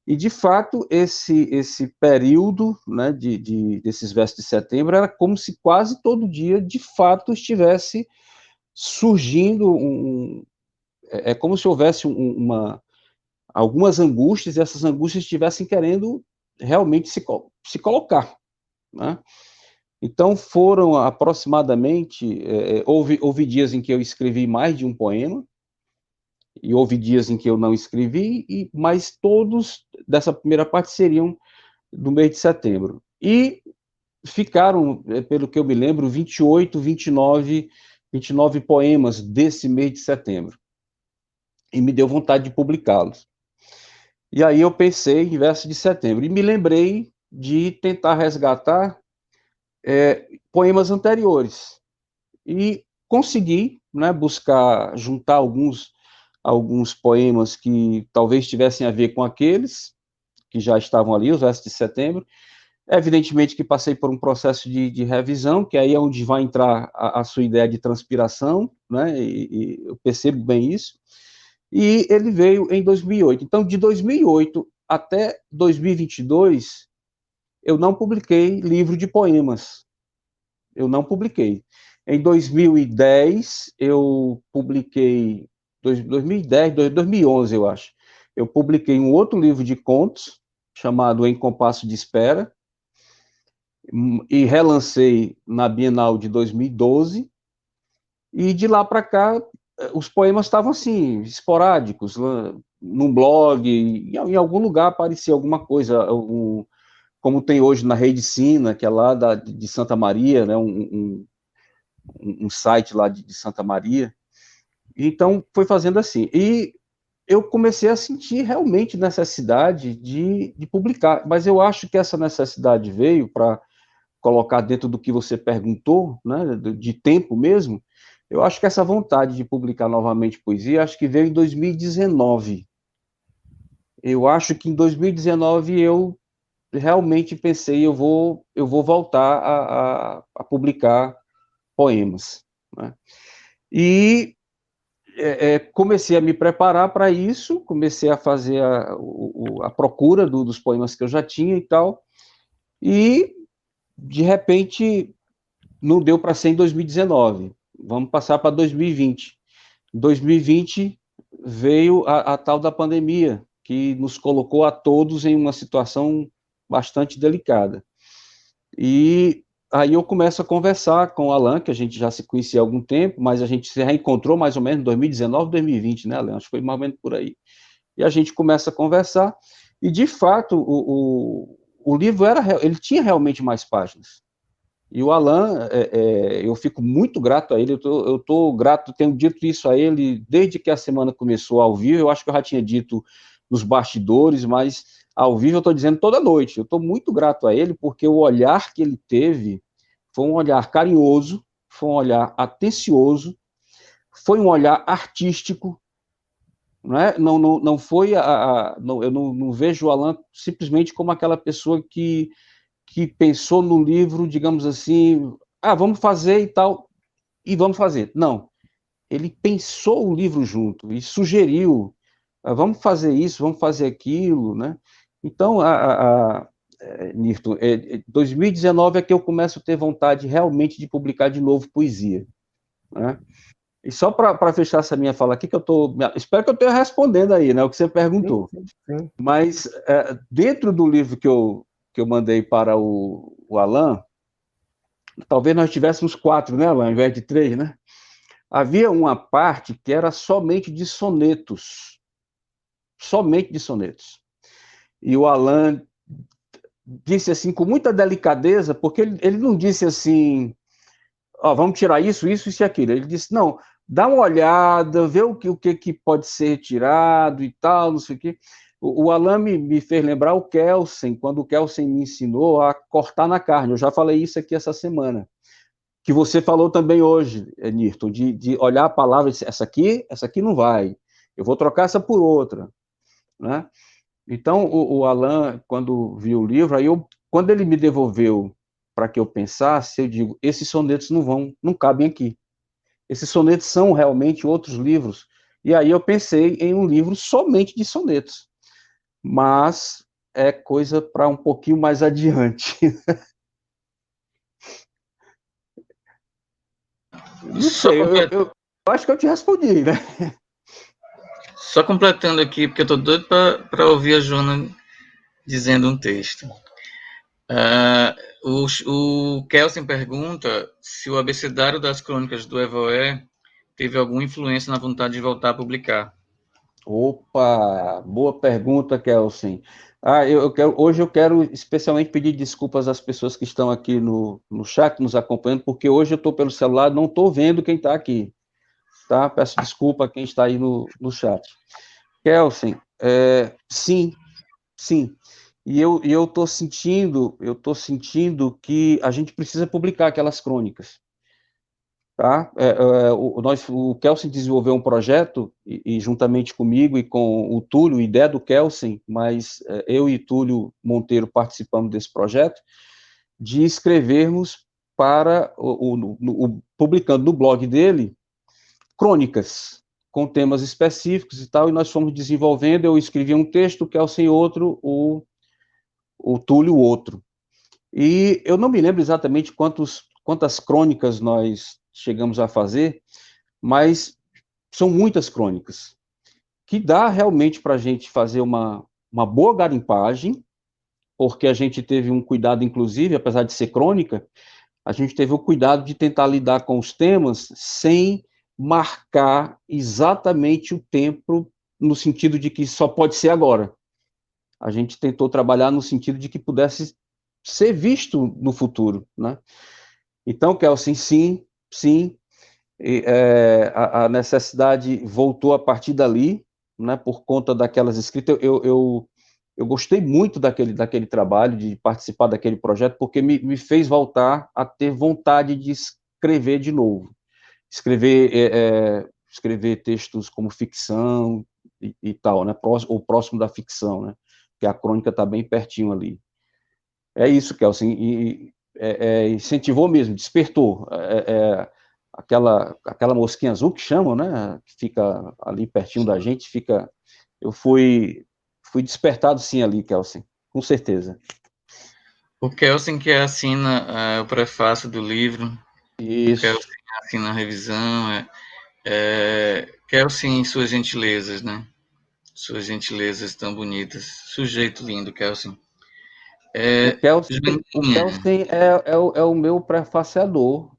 e, de fato, esse período, né, desses Versos de Setembro era como se quase todo dia, de fato, estivesse surgindo é como se houvesse algumas angústias, e essas angústias estivessem querendo realmente se colocar, né? Então, foram aproximadamente, houve dias em que eu escrevi mais de um poema, e houve dias em que eu não escrevi, mas todos dessa primeira parte seriam do mês de setembro. E ficaram, pelo que eu me lembro, 29 poemas desse mês de setembro. E me deu vontade de publicá-los. E aí eu pensei em Versos de Setembro, e me lembrei de tentar resgatar poemas anteriores. E consegui, né, juntar alguns poemas que talvez tivessem a ver com aqueles que já estavam ali, os Versos de Setembro. Evidentemente que passei por um processo de revisão, que aí é onde vai entrar a sua ideia de transpiração, né, e eu percebo bem isso. E ele veio em 2008. Então, de 2008 até 2022, eu não publiquei livro de poemas. Eu não publiquei. Em 2010, eu publiquei... 2011, eu acho. Eu publiquei um outro livro de contos, chamado Em Compasso de Espera, e relancei na Bienal de 2012, e de lá para cá, os poemas estavam assim, esporádicos, num blog, em algum lugar aparecia alguma coisa, como tem hoje na Rede Sina, que é lá de Santa Maria, né, um site lá de Santa Maria. Então, foi fazendo assim. E eu comecei a sentir realmente necessidade de publicar, mas eu acho que essa necessidade veio para colocar dentro do que você perguntou, né, de tempo mesmo. Eu acho que essa vontade de publicar novamente poesia, acho que veio em 2019. Eu acho que em 2019 eu realmente pensei, eu vou voltar a publicar poemas. Né? E comecei a me preparar para isso, comecei a fazer a procura dos poemas que eu já tinha e tal, e, de repente, não deu para ser em 2019. Vamos passar para 2020. Em 2020 veio a tal da pandemia, que nos colocou a todos em uma situação bastante delicada. E aí eu começo a conversar com o Alan, que a gente já se conhecia há algum tempo, mas a gente se reencontrou mais ou menos em 2019, 2020, né, Alan? Acho que foi mais ou menos por aí. E a gente começa a conversar, e de fato o livro ele tinha realmente mais páginas. E o Alan, eu fico muito grato a ele, eu tô grato, tenho dito isso a ele desde que a semana começou ao vivo, eu acho que eu já tinha dito nos bastidores, mas ao vivo eu estou dizendo toda noite. Eu estou muito grato a ele, porque o olhar que ele teve foi um olhar carinhoso, foi um olhar atencioso, foi um olhar artístico, não foi eu não vejo o Alan simplesmente como aquela pessoa que pensou no livro, digamos assim, vamos fazer e tal, e vamos fazer. Não, ele pensou o livro junto e sugeriu, vamos fazer isso, vamos fazer aquilo, né? Então, Nirton, 2019 é que eu começo a ter vontade realmente de publicar de novo poesia, né? E só para fechar essa minha fala aqui, espero que eu esteja respondendo aí, né, o que você perguntou. Sim. Mas dentro do livro que eu mandei para o Alan, talvez nós tivéssemos 4, né, Alan, ao invés de 3, né? Havia uma parte que era somente de sonetos. Somente de sonetos. E o Alan disse assim, com muita delicadeza, porque ele não disse assim, vamos tirar isso, isso e aquilo. Ele disse, não, dá uma olhada, vê o que pode ser retirado e tal, não sei o quê. O Alan me fez lembrar o Kelsen, quando o Kelsen me ensinou a cortar na carne. Eu já falei isso aqui essa semana. Que você falou também hoje, Nirton, de olhar a palavra e dizer, essa aqui não vai, eu vou trocar essa por outra, né? Então, o Alan, quando viu o livro, quando ele me devolveu para que eu pensasse, eu digo, esses sonetos não cabem aqui. Esses sonetos são realmente outros livros. E aí eu pensei em um livro somente de sonetos. Mas é coisa para um pouquinho mais adiante. Não sei, eu acho que eu te respondi, né? Só completando aqui, porque eu estou doido para ouvir a Joana dizendo um texto. O Kelsen pergunta se o abecedário das crônicas do Evoé teve alguma influência na vontade de voltar a publicar. Opa, boa pergunta, Kelsen. Hoje eu quero especialmente pedir desculpas às pessoas que estão aqui no chat nos acompanhando, porque hoje eu estou pelo celular, não estou vendo quem está aqui, tá? Peço desculpa a quem está aí no chat. Kelsen, sim. E eu estou sentindo que a gente precisa publicar aquelas crônicas. Tá? O Kelsen desenvolveu um projeto, e juntamente comigo e com o Túlio, ideia do Kelsen, mas eu e Túlio Monteiro participamos desse projeto, de escrevermos para, publicando no blog dele, crônicas, com temas específicos e tal, e nós fomos desenvolvendo, eu escrevi um texto, o Kelsen outro, o Túlio outro. E eu não me lembro exatamente quantas crônicas nós chegamos a fazer, mas são muitas crônicas, que dá realmente para a gente fazer uma boa garimpagem, porque a gente teve um cuidado, inclusive, apesar de ser crônica, a gente teve o cuidado de tentar lidar com os temas sem marcar exatamente o tempo, no sentido de que só pode ser agora. A gente tentou trabalhar no sentido de que pudesse ser visto no futuro, né? Então, Kelsen, sim, a necessidade voltou a partir dali, né, por conta daquelas escritas. Eu gostei muito daquele trabalho, de participar daquele projeto, porque me fez voltar a ter vontade de escrever de novo. Escrever textos como ficção e tal, né, ou próximo da ficção, né, que a crônica está bem pertinho ali. É isso, Kelsen, e incentivou mesmo, despertou. Aquela mosquinha azul que chamam, né, que fica ali pertinho da gente, eu fui despertado sim ali, Kelsen, com certeza. O Kelsen que assina o prefácio do livro, Isso. O Kelsen assina a revisão, Kelsen e suas gentilezas, né? Suas gentilezas tão bonitas. Sujeito lindo, Kelsen. O Kelsen é o meu prefaciador,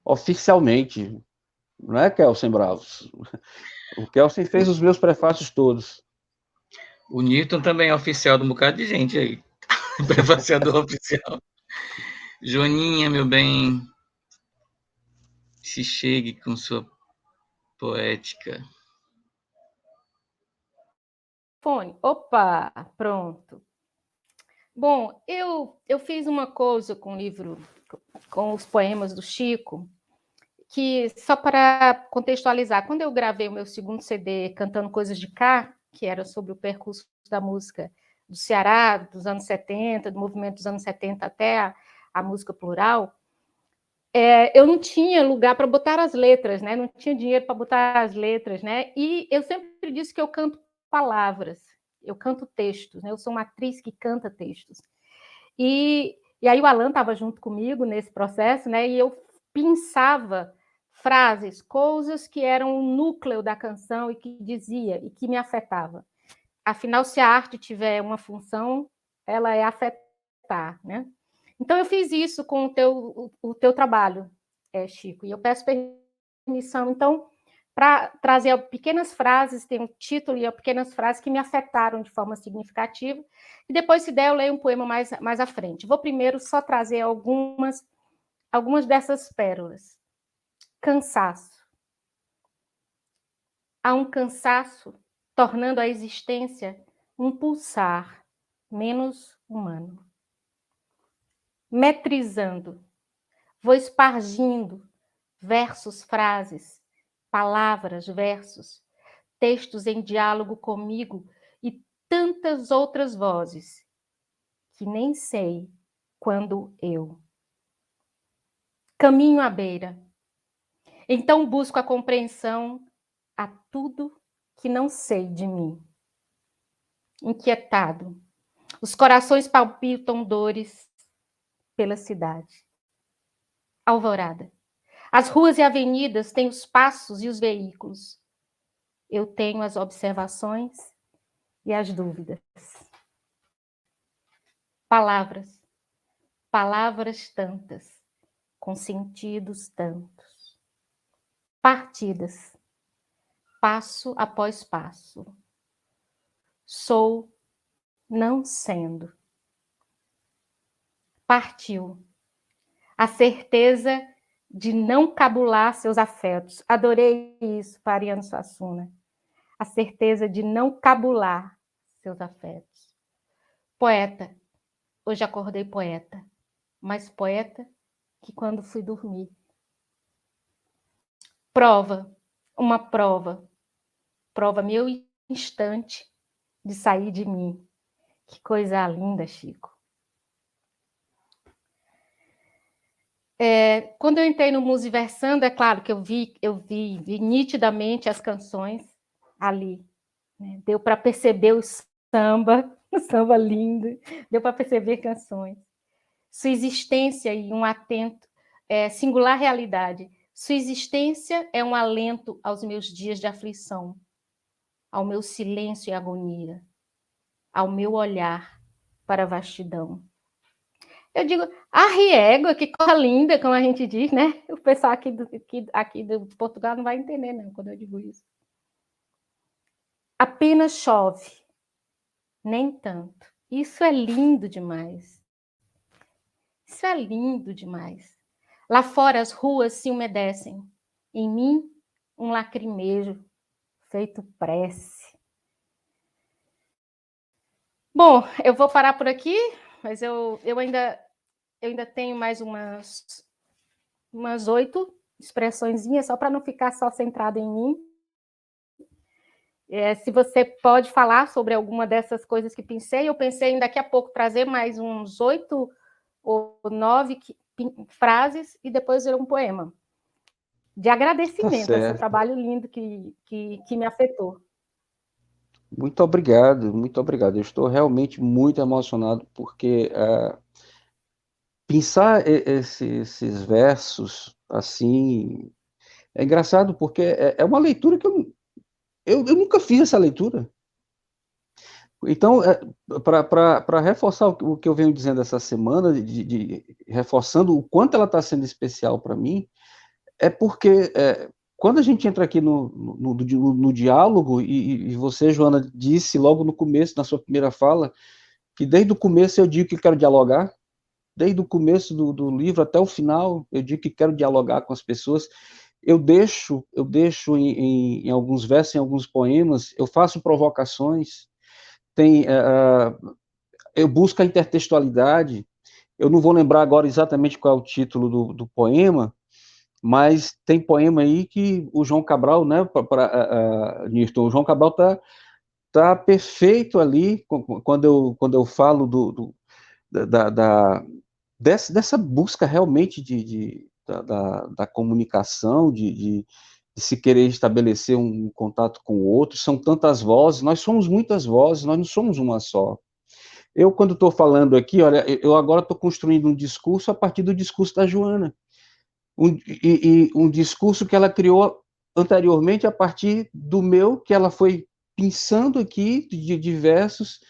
oficialmente. Não é, Kelsen Bravos? O Kelsen fez os meus prefácios todos. O Newton também é oficial de um bocado de gente aí. Prefaciador oficial. Joaninha, meu bem, se chegue com sua poética. Fone. Opa, pronto. Bom, eu fiz uma coisa com o livro, com os poemas do Chico, que só para contextualizar, quando eu gravei o meu segundo CD, Cantando Coisas de Cá, que era sobre o percurso da música do Ceará, dos anos 70, do movimento dos anos 70 até a música plural, eu não tinha lugar para botar as letras, né? Não tinha dinheiro para botar as letras, né? E eu sempre disse que eu canto palavras, eu canto textos, né? Eu sou uma atriz que canta textos. E aí o Alan estava junto comigo nesse processo, né? E eu pensava frases, coisas que eram o núcleo da canção e que dizia e que me afetava. Afinal, se a arte tiver uma função, ela é afetar, né? Então eu fiz isso com o teu trabalho, Chico, e eu peço permissão, então, para trazer pequenas frases, tem um título e pequenas frases que me afetaram de forma significativa, e depois, se der, eu leio um poema mais à frente. Vou primeiro só trazer algumas dessas pérolas. Cansaço. Há um cansaço tornando a existência um pulsar menos humano. Metrizando, vou espargindo versos, frases, palavras, versos, textos em diálogo comigo e tantas outras vozes que nem sei quando eu. Caminho à beira. Então busco a compreensão a tudo que não sei de mim. Inquietado, os corações palpitam dores pela cidade. Alvorada. As ruas e avenidas têm os passos e os veículos. Eu tenho as observações e as dúvidas. Palavras. Palavras tantas, com sentidos tantos. Partidas. Passo após passo. Sou, não sendo. Partiu. A certeza de não cabular seus afetos. Adorei isso, Ariano Suassuna. A certeza de não cabular seus afetos. Poeta. Hoje acordei poeta, mas poeta que quando fui dormir. Prova, uma prova. Prova meu instante de sair de mim. Que coisa linda, Chico. Quando eu entrei no Musiversando, é claro que eu vi nitidamente as canções ali. Né? Deu para perceber o samba lindo, deu para perceber canções. Sua existência e um atento, singular realidade. Sua existência é um alento aos meus dias de aflição, ao meu silêncio e agonia, ao meu olhar para a vastidão. Eu digo, a riégua, que coisa linda, como a gente diz, né? O pessoal aqui do Portugal não vai entender, não, quando eu digo isso. Apenas chove, nem tanto. Isso é lindo demais. Isso é lindo demais. Lá fora as ruas se umedecem. Em mim, um lacrimejo feito prece. Bom, eu vou parar por aqui, mas eu ainda tenho mais umas 8 expressõezinhas, só para não ficar só centrado em mim. Se você pode falar sobre alguma dessas coisas que pensei, eu pensei em daqui a pouco trazer mais uns 8 ou 9 frases e depois ler um poema. De agradecimento a esse trabalho lindo que me afetou. Muito obrigado, muito obrigado. Eu estou realmente muito emocionado porque pensar esses versos assim é engraçado porque é uma leitura que eu nunca fiz essa leitura. Então, para reforçar o que eu venho dizendo essa semana, reforçando o quanto ela está sendo especial para mim, é porque quando a gente entra aqui no diálogo, e você, Joana, disse logo no começo, na sua primeira fala, que desde o começo eu digo que quero dialogar, desde o começo do livro até o final, eu digo que quero dialogar com as pessoas. Eu deixo em alguns versos, em alguns poemas, eu faço provocações, eu busco a intertextualidade. Eu não vou lembrar agora exatamente qual é o título do poema, mas tem poema aí que o João Cabral, né, Newton, o João Cabral tá perfeito ali quando eu falo dessa busca realmente da comunicação, de se querer estabelecer um contato com o outro. São tantas vozes, nós somos muitas vozes, nós não somos uma só. Eu, quando estou falando aqui, olha, eu agora estou construindo um discurso a partir do discurso da Joana, um discurso que ela criou anteriormente a partir do meu, que ela foi pensando aqui de diversos.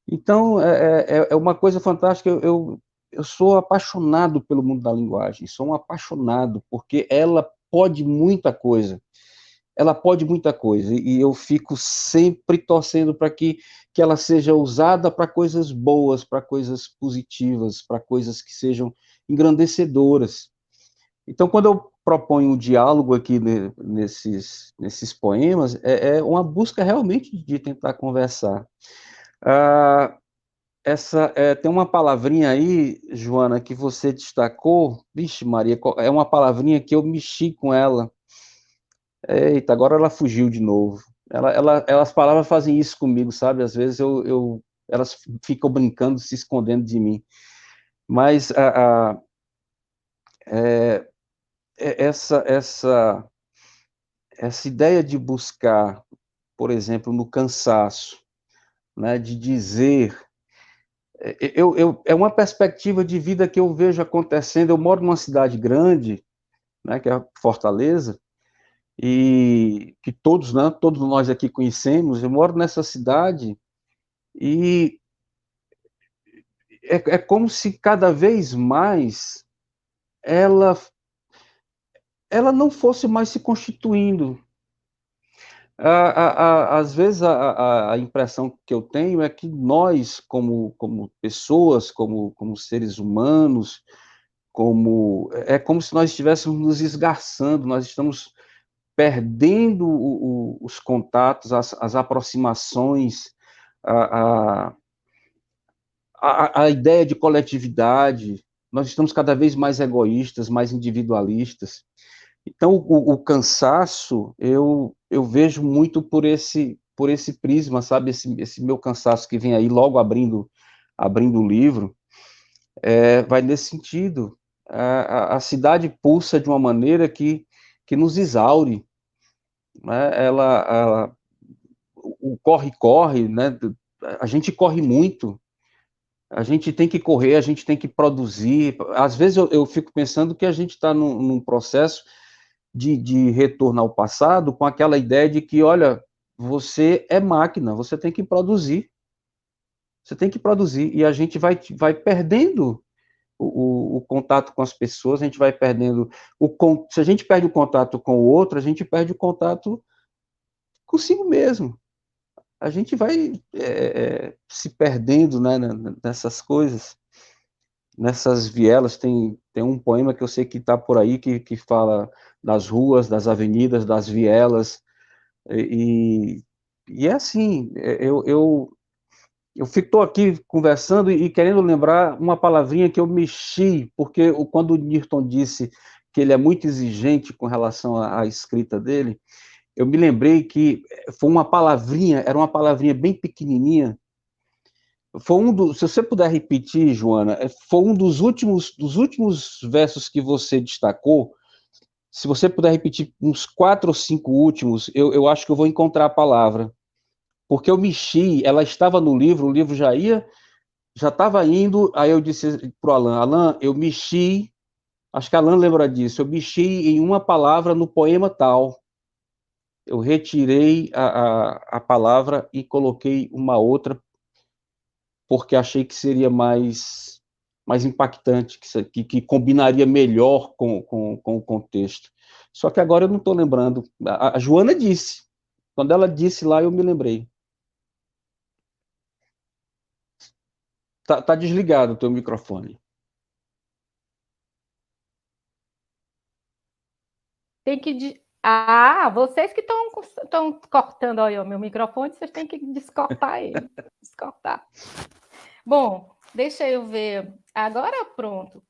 Então, é uma coisa fantástica. Eu sou apaixonado pelo mundo da linguagem, sou um apaixonado, porque ela pode muita coisa. Ela pode muita coisa, e eu fico sempre torcendo para que ela seja usada para coisas boas, para coisas positivas, para coisas que sejam engrandecedoras. Então, quando eu proponho o diálogo aqui nesses poemas, é uma busca realmente de tentar conversar. Tem uma palavrinha aí, Joana, que você destacou. Vixe, Maria, é uma palavrinha que eu mexi com ela. Eita, agora ela fugiu de novo. As palavras fazem isso comigo, sabe? Às vezes elas ficam brincando, se escondendo de mim. Mas essa ideia de buscar, por exemplo, no cansaço, né, de dizer, é uma perspectiva de vida que eu vejo acontecendo. Eu moro numa cidade grande, né, que é Fortaleza, e que todos nós aqui conhecemos. Eu moro nessa cidade e é como se cada vez mais ela não fosse mais se constituindo. Às vezes a impressão que eu tenho é que nós, como pessoas, como seres humanos, é como se nós estivéssemos nos esgarçando, nós estamos perdendo os contatos, as aproximações, a ideia de coletividade. Nós estamos cada vez mais egoístas, mais individualistas. Então, o cansaço, eu vejo muito por esse prisma, sabe? Esse meu cansaço que vem aí logo abrindo o livro, vai nesse sentido. A cidade pulsa de uma maneira que nos exaure, né? O corre-corre, né? A gente corre muito, a gente tem que correr, a gente tem que produzir. Às vezes eu fico pensando que a gente está num processo de retorno ao passado, com aquela ideia de que, olha, você é máquina, você tem que produzir. Você tem que produzir. E a gente vai perdendo o contato com as pessoas, a gente vai perdendo. Se a gente perde o contato com o outro, a gente perde o contato consigo mesmo. A gente vai se perdendo, né, nessas coisas, nessas vielas. Tem um poema que eu sei que está por aí, que fala das ruas, das avenidas, das vielas, e é assim. Eu estou aqui conversando e querendo lembrar uma palavrinha que eu mexi, porque quando o Newton disse que ele é muito exigente com relação à escrita dele, eu me lembrei que foi uma palavrinha, era uma palavrinha bem pequenininha. Se você puder repetir, Joana, foi um dos últimos versos que você destacou. Se você puder repetir uns 4 ou 5 últimos, eu acho que eu vou encontrar a palavra. Porque eu mexi, ela estava no livro, o livro já estava indo, aí eu disse para o Alan, eu mexi, acho que Alan lembra disso, eu mexi em uma palavra no poema tal. Eu retirei a palavra e coloquei uma outra, porque achei que seria mais impactante, que combinaria melhor com o contexto. Só que agora eu não estou lembrando. A Joana disse. Quando ela disse lá, eu me lembrei. Tá desligado o teu microfone. Tem que... vocês que estão cortando aí o meu microfone, vocês têm que descortar ele. Descortar. Bom, deixa eu ver. Agora pronto.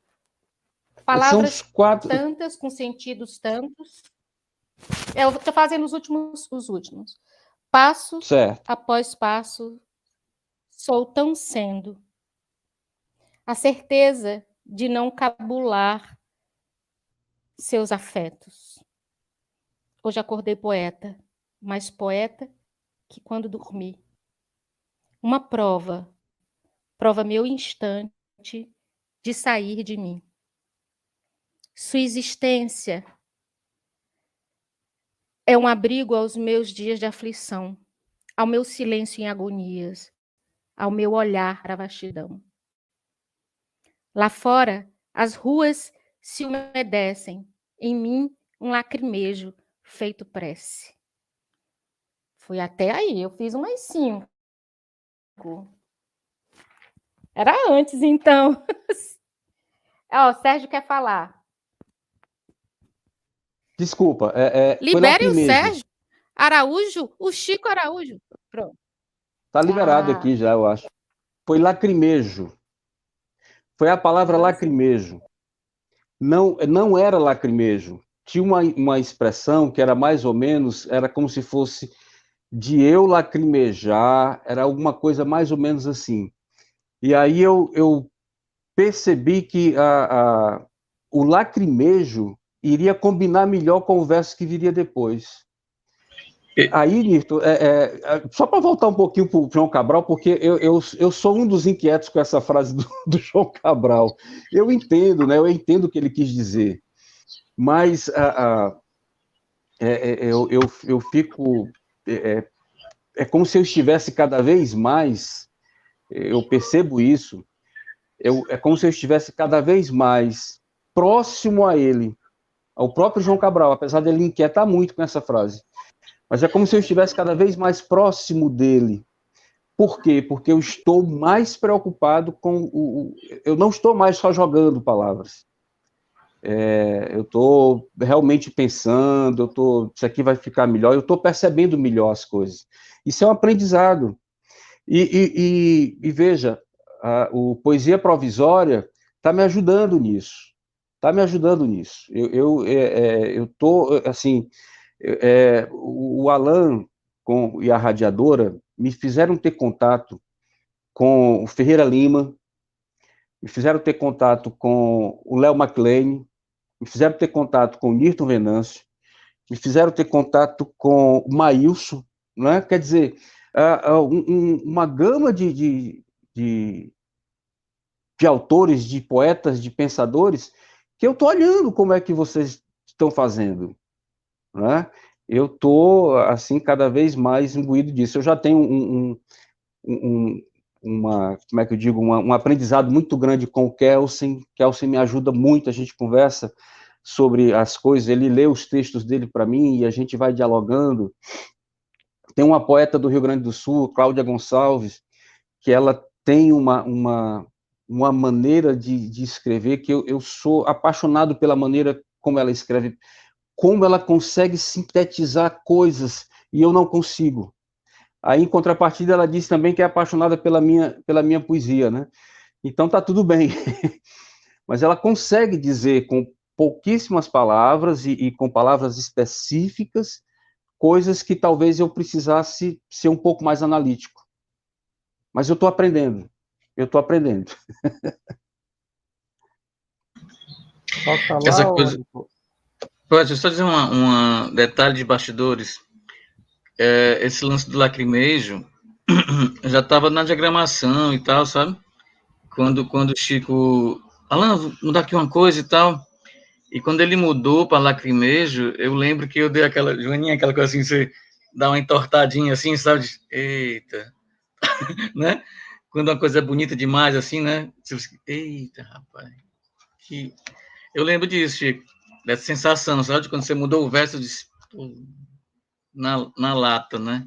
Palavras tantas, com sentidos tantos. Eu estou fazendo os últimos. Passo após passo, sou tão sendo. A certeza de não cabular seus afetos. Hoje acordei poeta, mais poeta que quando dormi. Uma prova meu instante de sair de mim. Sua existência é um abrigo aos meus dias de aflição, ao meu silêncio em agonias, ao meu olhar para a vastidão. Lá fora, as ruas se umedecem, em mim um lacrimejo feito prece. Fui até aí, eu fiz umas 5. Era antes, então. O Sérgio quer falar. Desculpa. Libere o Sérgio Araújo, o Chico Araújo. Pronto. Está liberado aqui já, eu acho. Foi lacrimejo. Foi a palavra lacrimejo. Não era lacrimejo. Tinha uma expressão que era mais ou menos, era como se fosse de eu lacrimejar, era alguma coisa mais ou menos assim. E aí eu percebi que o lacrimejo iria combinar melhor com o verso que viria depois. Aí, Nirton, só para voltar um pouquinho para o João Cabral, porque eu sou um dos inquietos com essa frase do João Cabral. Eu entendo, né? Eu entendo o que ele quis dizer, mas eu fico... É como se eu estivesse cada vez mais, eu percebo isso, é como se eu estivesse cada vez mais próximo a ele, ao próprio João Cabral, apesar dele inquietar muito com essa frase. Mas é como se eu estivesse cada vez mais próximo dele. Por quê? Porque eu estou mais preocupado com eu não estou mais só jogando palavras. Eu estou realmente pensando, isso aqui vai ficar melhor, eu estou percebendo melhor as coisas. Isso é um aprendizado. E veja, o Poesia Provisória está me ajudando nisso. Está me ajudando nisso. Eu estou, assim... o Alan e a Radiadora me fizeram ter contato com o Ferreira Lima, me fizeram ter contato com o Léo McLean, me fizeram ter contato com o Nirton Venâncio, me fizeram ter contato com o Maílson, né? Quer dizer, uma gama de autores, de poetas, de pensadores, que eu estou olhando como é que vocês estão fazendo, né? Eu estou, assim, cada vez mais imbuído disso. Eu já tenho como é que eu digo, um aprendizado muito grande com o Kelsen. Kelsen me ajuda muito, a gente conversa sobre as coisas, ele lê os textos dele para mim e a gente vai dialogando. Tem uma poeta do Rio Grande do Sul, Cláudia Gonçalves, que ela tem uma maneira de escrever que eu sou apaixonado pela maneira como ela escreve, como ela consegue sintetizar coisas e eu não consigo. Aí, em contrapartida, ela diz também que é apaixonada pela minha poesia, né? Então, tá tudo bem. Mas ela consegue dizer com pouquíssimas palavras e com palavras específicas coisas que talvez eu precisasse ser um pouco mais analítico. Mas eu estou aprendendo. Posso falar? Essa coisa... Pode, só dizer um detalhe de bastidores. Esse lance do lacrimejo já estava na diagramação e tal, sabe? Quando o Chico... Alan, vou mudar aqui uma coisa e tal. E quando ele mudou para lacrimejo, eu lembro que eu dei aquela... Joaninha, aquela coisa assim, você dá uma entortadinha assim, sabe? Eita! Né? quando uma coisa é bonita demais, assim, né? Eita, rapaz. Eu lembro disso, Chico. Dessa sensação, sabe? Quando você mudou o verso na lata, né?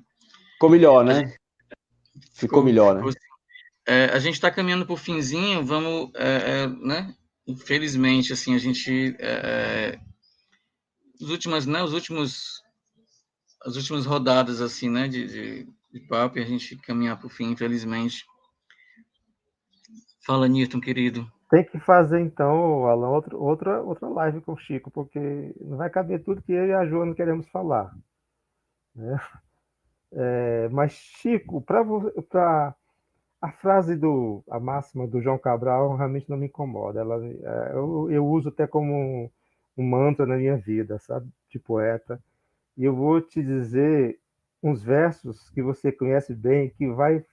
Ficou melhor, né? Ficou melhor, né? A gente está caminhando para o finzinho, vamos, né? Infelizmente, assim, a gente... as últimas rodadas, assim, né? De papo, e a gente caminhar para o fim, infelizmente. Fala, Newton, querido. Tem que fazer, então, Alan, outra live com o Chico, porque não vai caber tudo que eu e a Joana queremos falar. Né? Mas, Chico, para a frase a máxima do João Cabral realmente não me incomoda. Eu uso até como um mantra na minha vida, sabe? De poeta. E eu vou te dizer uns versos que você conhece bem, que vai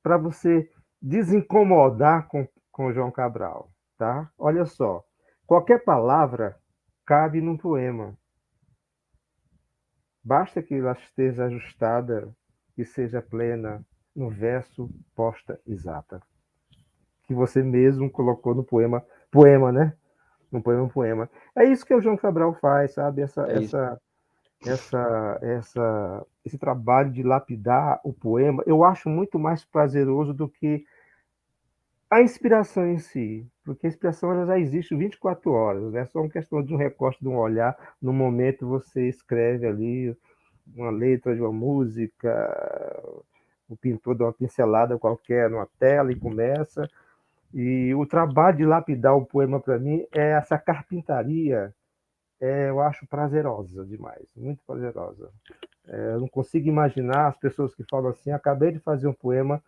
para você desincomodar com o João Cabral, tá? Olha só. Qualquer palavra cabe num poema. Basta que ela esteja ajustada e seja plena no verso posta exata. Que você mesmo colocou no poema, né? No poema. É isso que o João Cabral faz, sabe? Esse trabalho de lapidar o poema, eu acho muito mais prazeroso do que a inspiração em si, porque a inspiração ela já existe 24 horas, né? É só uma questão de um recorte, de um olhar, no momento você escreve ali uma letra de uma música, o pintor dá uma pincelada qualquer numa tela e começa. E o trabalho de lapidar o poema, para mim, é essa carpintaria, eu acho prazerosa demais, muito prazerosa. Eu não consigo imaginar as pessoas que falam assim: acabei de fazer um poema,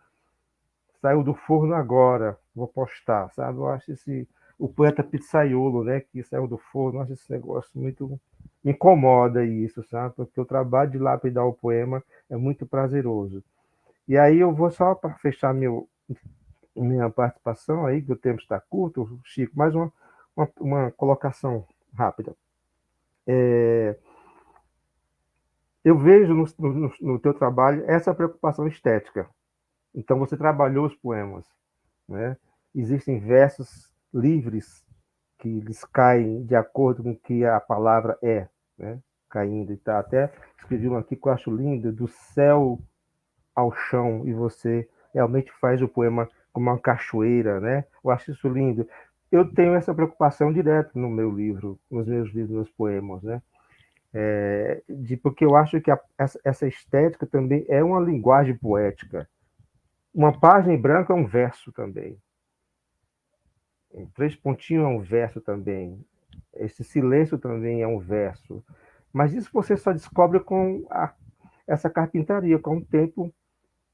saiu do forno agora, vou postar, sabe? Eu acho o poeta pizzaiolo, né, que saiu do forno, eu acho esse negócio muito, me incomoda isso, sabe? Porque o trabalho de lapidar o poema é muito prazeroso. E aí eu vou só para fechar minha participação aí, que o tempo está curto, Chico, mais uma colocação rápida. Eu vejo no teu trabalho essa preocupação estética. Então, você trabalhou os poemas, né? Existem versos livres que eles caem de acordo com o que a palavra é, né? Caindo e tá. Até escrevi um aqui que eu acho lindo, do céu ao chão, e você realmente faz o poema como uma cachoeira, né? Eu acho isso lindo. Eu tenho essa preocupação direto no meu livro, nos meus livros, nos poemas, né? Porque eu acho que essa estética também é uma linguagem poética. Uma página em branco é um verso também. 3 pontinhos é um verso também. Esse silêncio também é um verso. Mas isso você só descobre com essa carpintaria, com o tempo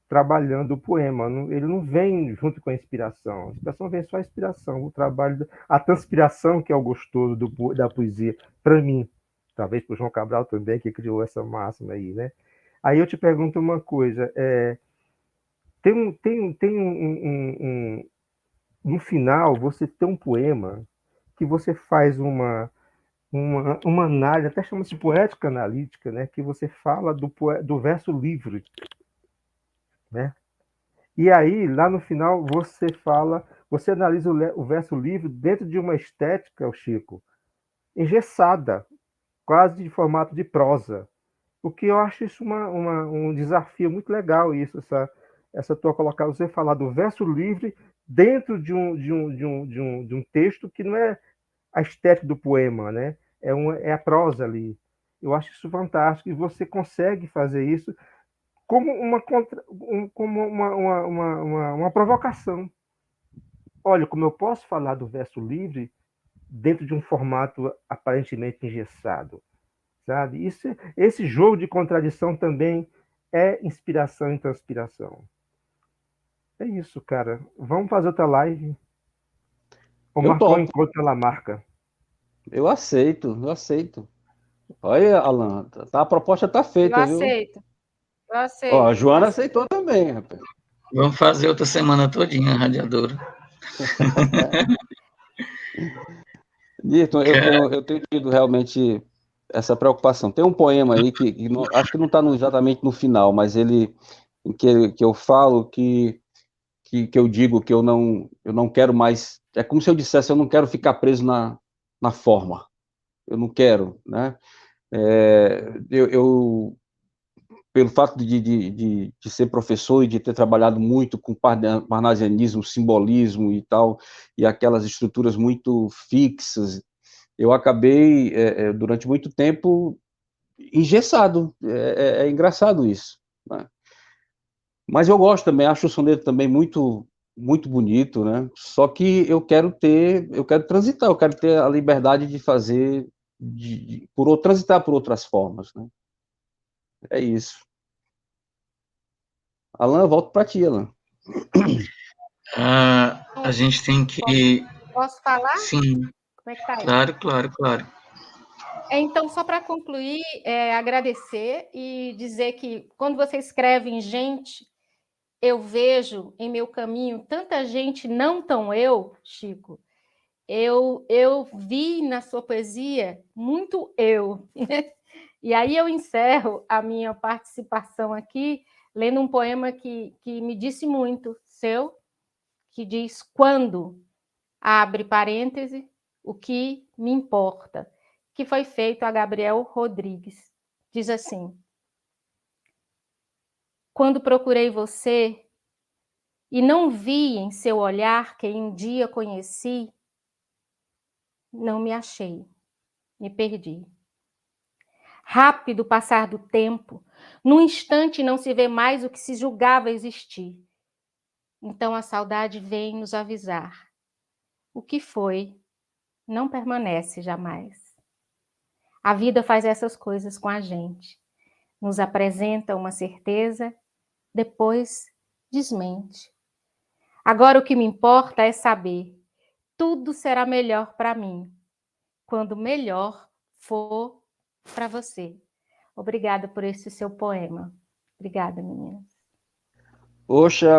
trabalhando o poema. Ele não vem junto com a inspiração. A inspiração vem só a inspiração, o trabalho, a transpiração, que é o gostoso da poesia, para mim. Talvez para o João Cabral também, que criou essa máxima aí, né? Aí eu te pergunto uma coisa. No final, você tem um poema que você faz uma análise, até chama-se poética analítica, né? Que você fala do verso livre, né? E aí, lá no final, você analisa o verso livre dentro de uma estética, o Chico, engessada, quase de formato de prosa. O que eu acho isso um desafio muito legal, isso, essa tua colocar, você falar do verso livre dentro de um texto que não é a estética do poema, né? É a prosa ali. Eu acho isso fantástico, e você consegue fazer isso como uma provocação. Olha, como eu posso falar do verso livre dentro de um formato aparentemente engessado, sabe? Esse jogo de contradição também é inspiração e transpiração. É isso, cara. Vamos fazer outra live. Ou marcar um encontro pela marca. Eu aceito. Olha, Alan, a proposta está feita, viu? Eu aceito. Ó, a Joana aceitou também, rapaz. Vamos fazer outra semana todinha, radiadora. Nilton, eu tenho tido realmente essa preocupação. Tem um poema aí que acho que não está exatamente no final, mas que eu falo que que eu digo que eu não quero mais. É como se eu dissesse, eu não quero ficar preso na forma. Eu não quero, né? Pelo fato de ser professor e de ter trabalhado muito com parnasianismo, simbolismo e tal, e aquelas estruturas muito fixas, eu acabei, durante muito tempo, engessado. É engraçado isso, né? Mas eu gosto também, acho o soneto também muito muito bonito, né? Só que eu quero transitar, eu quero ter a liberdade de fazer, transitar por outras formas, né? É isso. Alan, eu volto para ti, Alan. A gente tem que... Posso falar? Sim, Como é que tá aí? claro. Então, só para concluir, agradecer e dizer que quando você escreve em gente, eu vejo em meu caminho tanta gente não tão eu, Chico. Eu vi na sua poesia muito eu. E aí eu encerro a minha participação aqui lendo um poema que me disse muito, seu, que diz quando, abre parêntese, o que me importa, que foi feito a Gabriel Rodrigues. Diz assim: quando procurei você e não vi em seu olhar quem um dia conheci, não me achei, me perdi. Rápido passar do tempo, num instante não se vê mais o que se julgava existir. Então a saudade vem nos avisar. O que foi não permanece jamais. A vida faz essas coisas com a gente. Nos apresenta uma certeza, depois desmente. Agora o que me importa é saber, tudo será melhor para mim, quando melhor for para você. Obrigada por esse seu poema. Obrigada, meninas. Poxa,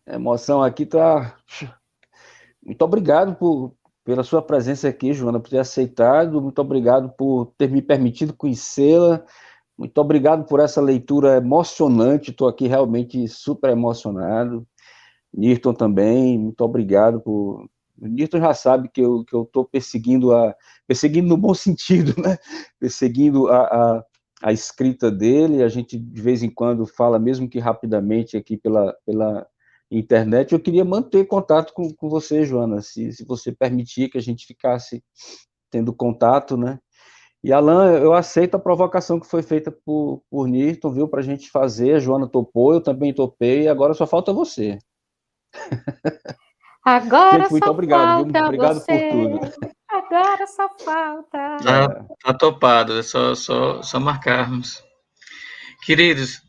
a emoção aqui tá. Muito obrigado pela sua presença aqui, Joana, por ter aceitado. Muito obrigado por ter me permitido conhecê-la. Muito obrigado por essa leitura emocionante. Estou aqui realmente super emocionado. Nirton também, muito obrigado por. O Nirton já sabe que eu estou perseguindo no bom sentido, né? Perseguindo a escrita dele. A gente de vez em quando fala, mesmo que rapidamente aqui pela internet. Eu queria manter contato com você, Joana, se você permitir que a gente ficasse tendo contato, né? E Alan, eu aceito a provocação que foi feita por Nirton, viu, para a gente fazer. A Joana topou, eu também topei, agora só falta você. Agora Gente, muito só obrigado, viu? falta Obrigado por você. tudo. Agora só falta. Tá topado, é só marcarmos. Queridos,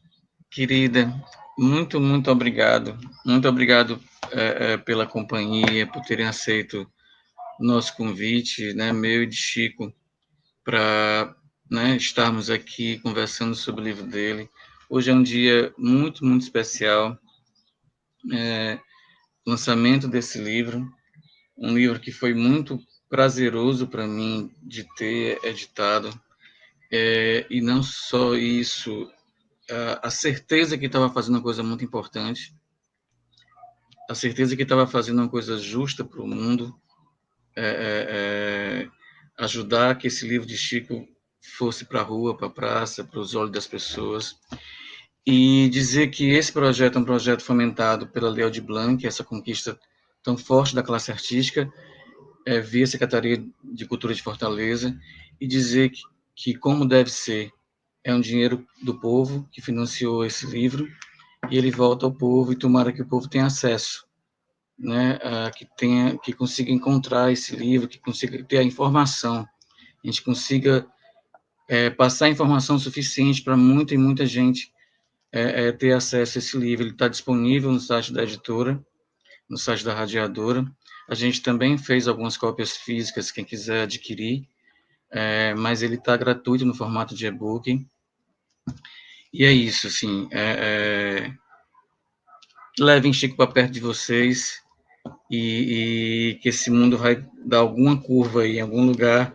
querida, muito obrigado. Muito obrigado pela companhia, por terem aceito o nosso convite, né, meu e de Chico, para, né, estarmos aqui conversando sobre o livro dele. Hoje é um dia muito especial, lançamento desse livro, um livro que foi muito prazeroso para mim de ter editado, e não só isso, a certeza que estava fazendo uma coisa muito importante, a certeza que estava fazendo uma coisa justa para o mundo, ajudar que esse livro de Chico fosse para a rua, para a praça, para os olhos das pessoas, e dizer que esse projeto é um projeto fomentado pela Lei Aldir Blanc, essa conquista tão forte da classe artística, via Secretaria de Cultura de Fortaleza, e dizer que como deve ser, é um dinheiro do povo que financiou esse livro, e ele volta ao povo, e tomara que o povo tenha acesso, né, que consiga encontrar esse livro, que consiga ter a informação, a gente consiga passar informação suficiente para muita gente ter acesso a esse livro. Ele está disponível no site da editora, no site da Radiadora. A gente também fez algumas cópias físicas, quem quiser adquirir, mas ele está gratuito no formato de e-book. E é isso, assim, levem Chico para perto de vocês, e que esse mundo vai dar alguma curva aí, em algum lugar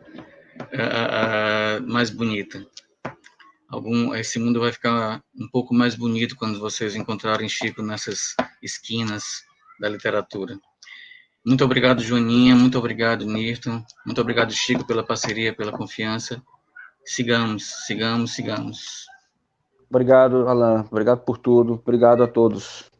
mais bonita. esse mundo vai ficar um pouco mais bonito quando vocês encontrarem Chico nessas esquinas da literatura. Muito obrigado, Joaninha, muito obrigado, Nirton, muito obrigado, Chico, pela parceria, pela confiança. Sigamos. Obrigado, Alan. Obrigado por tudo. Obrigado a todos.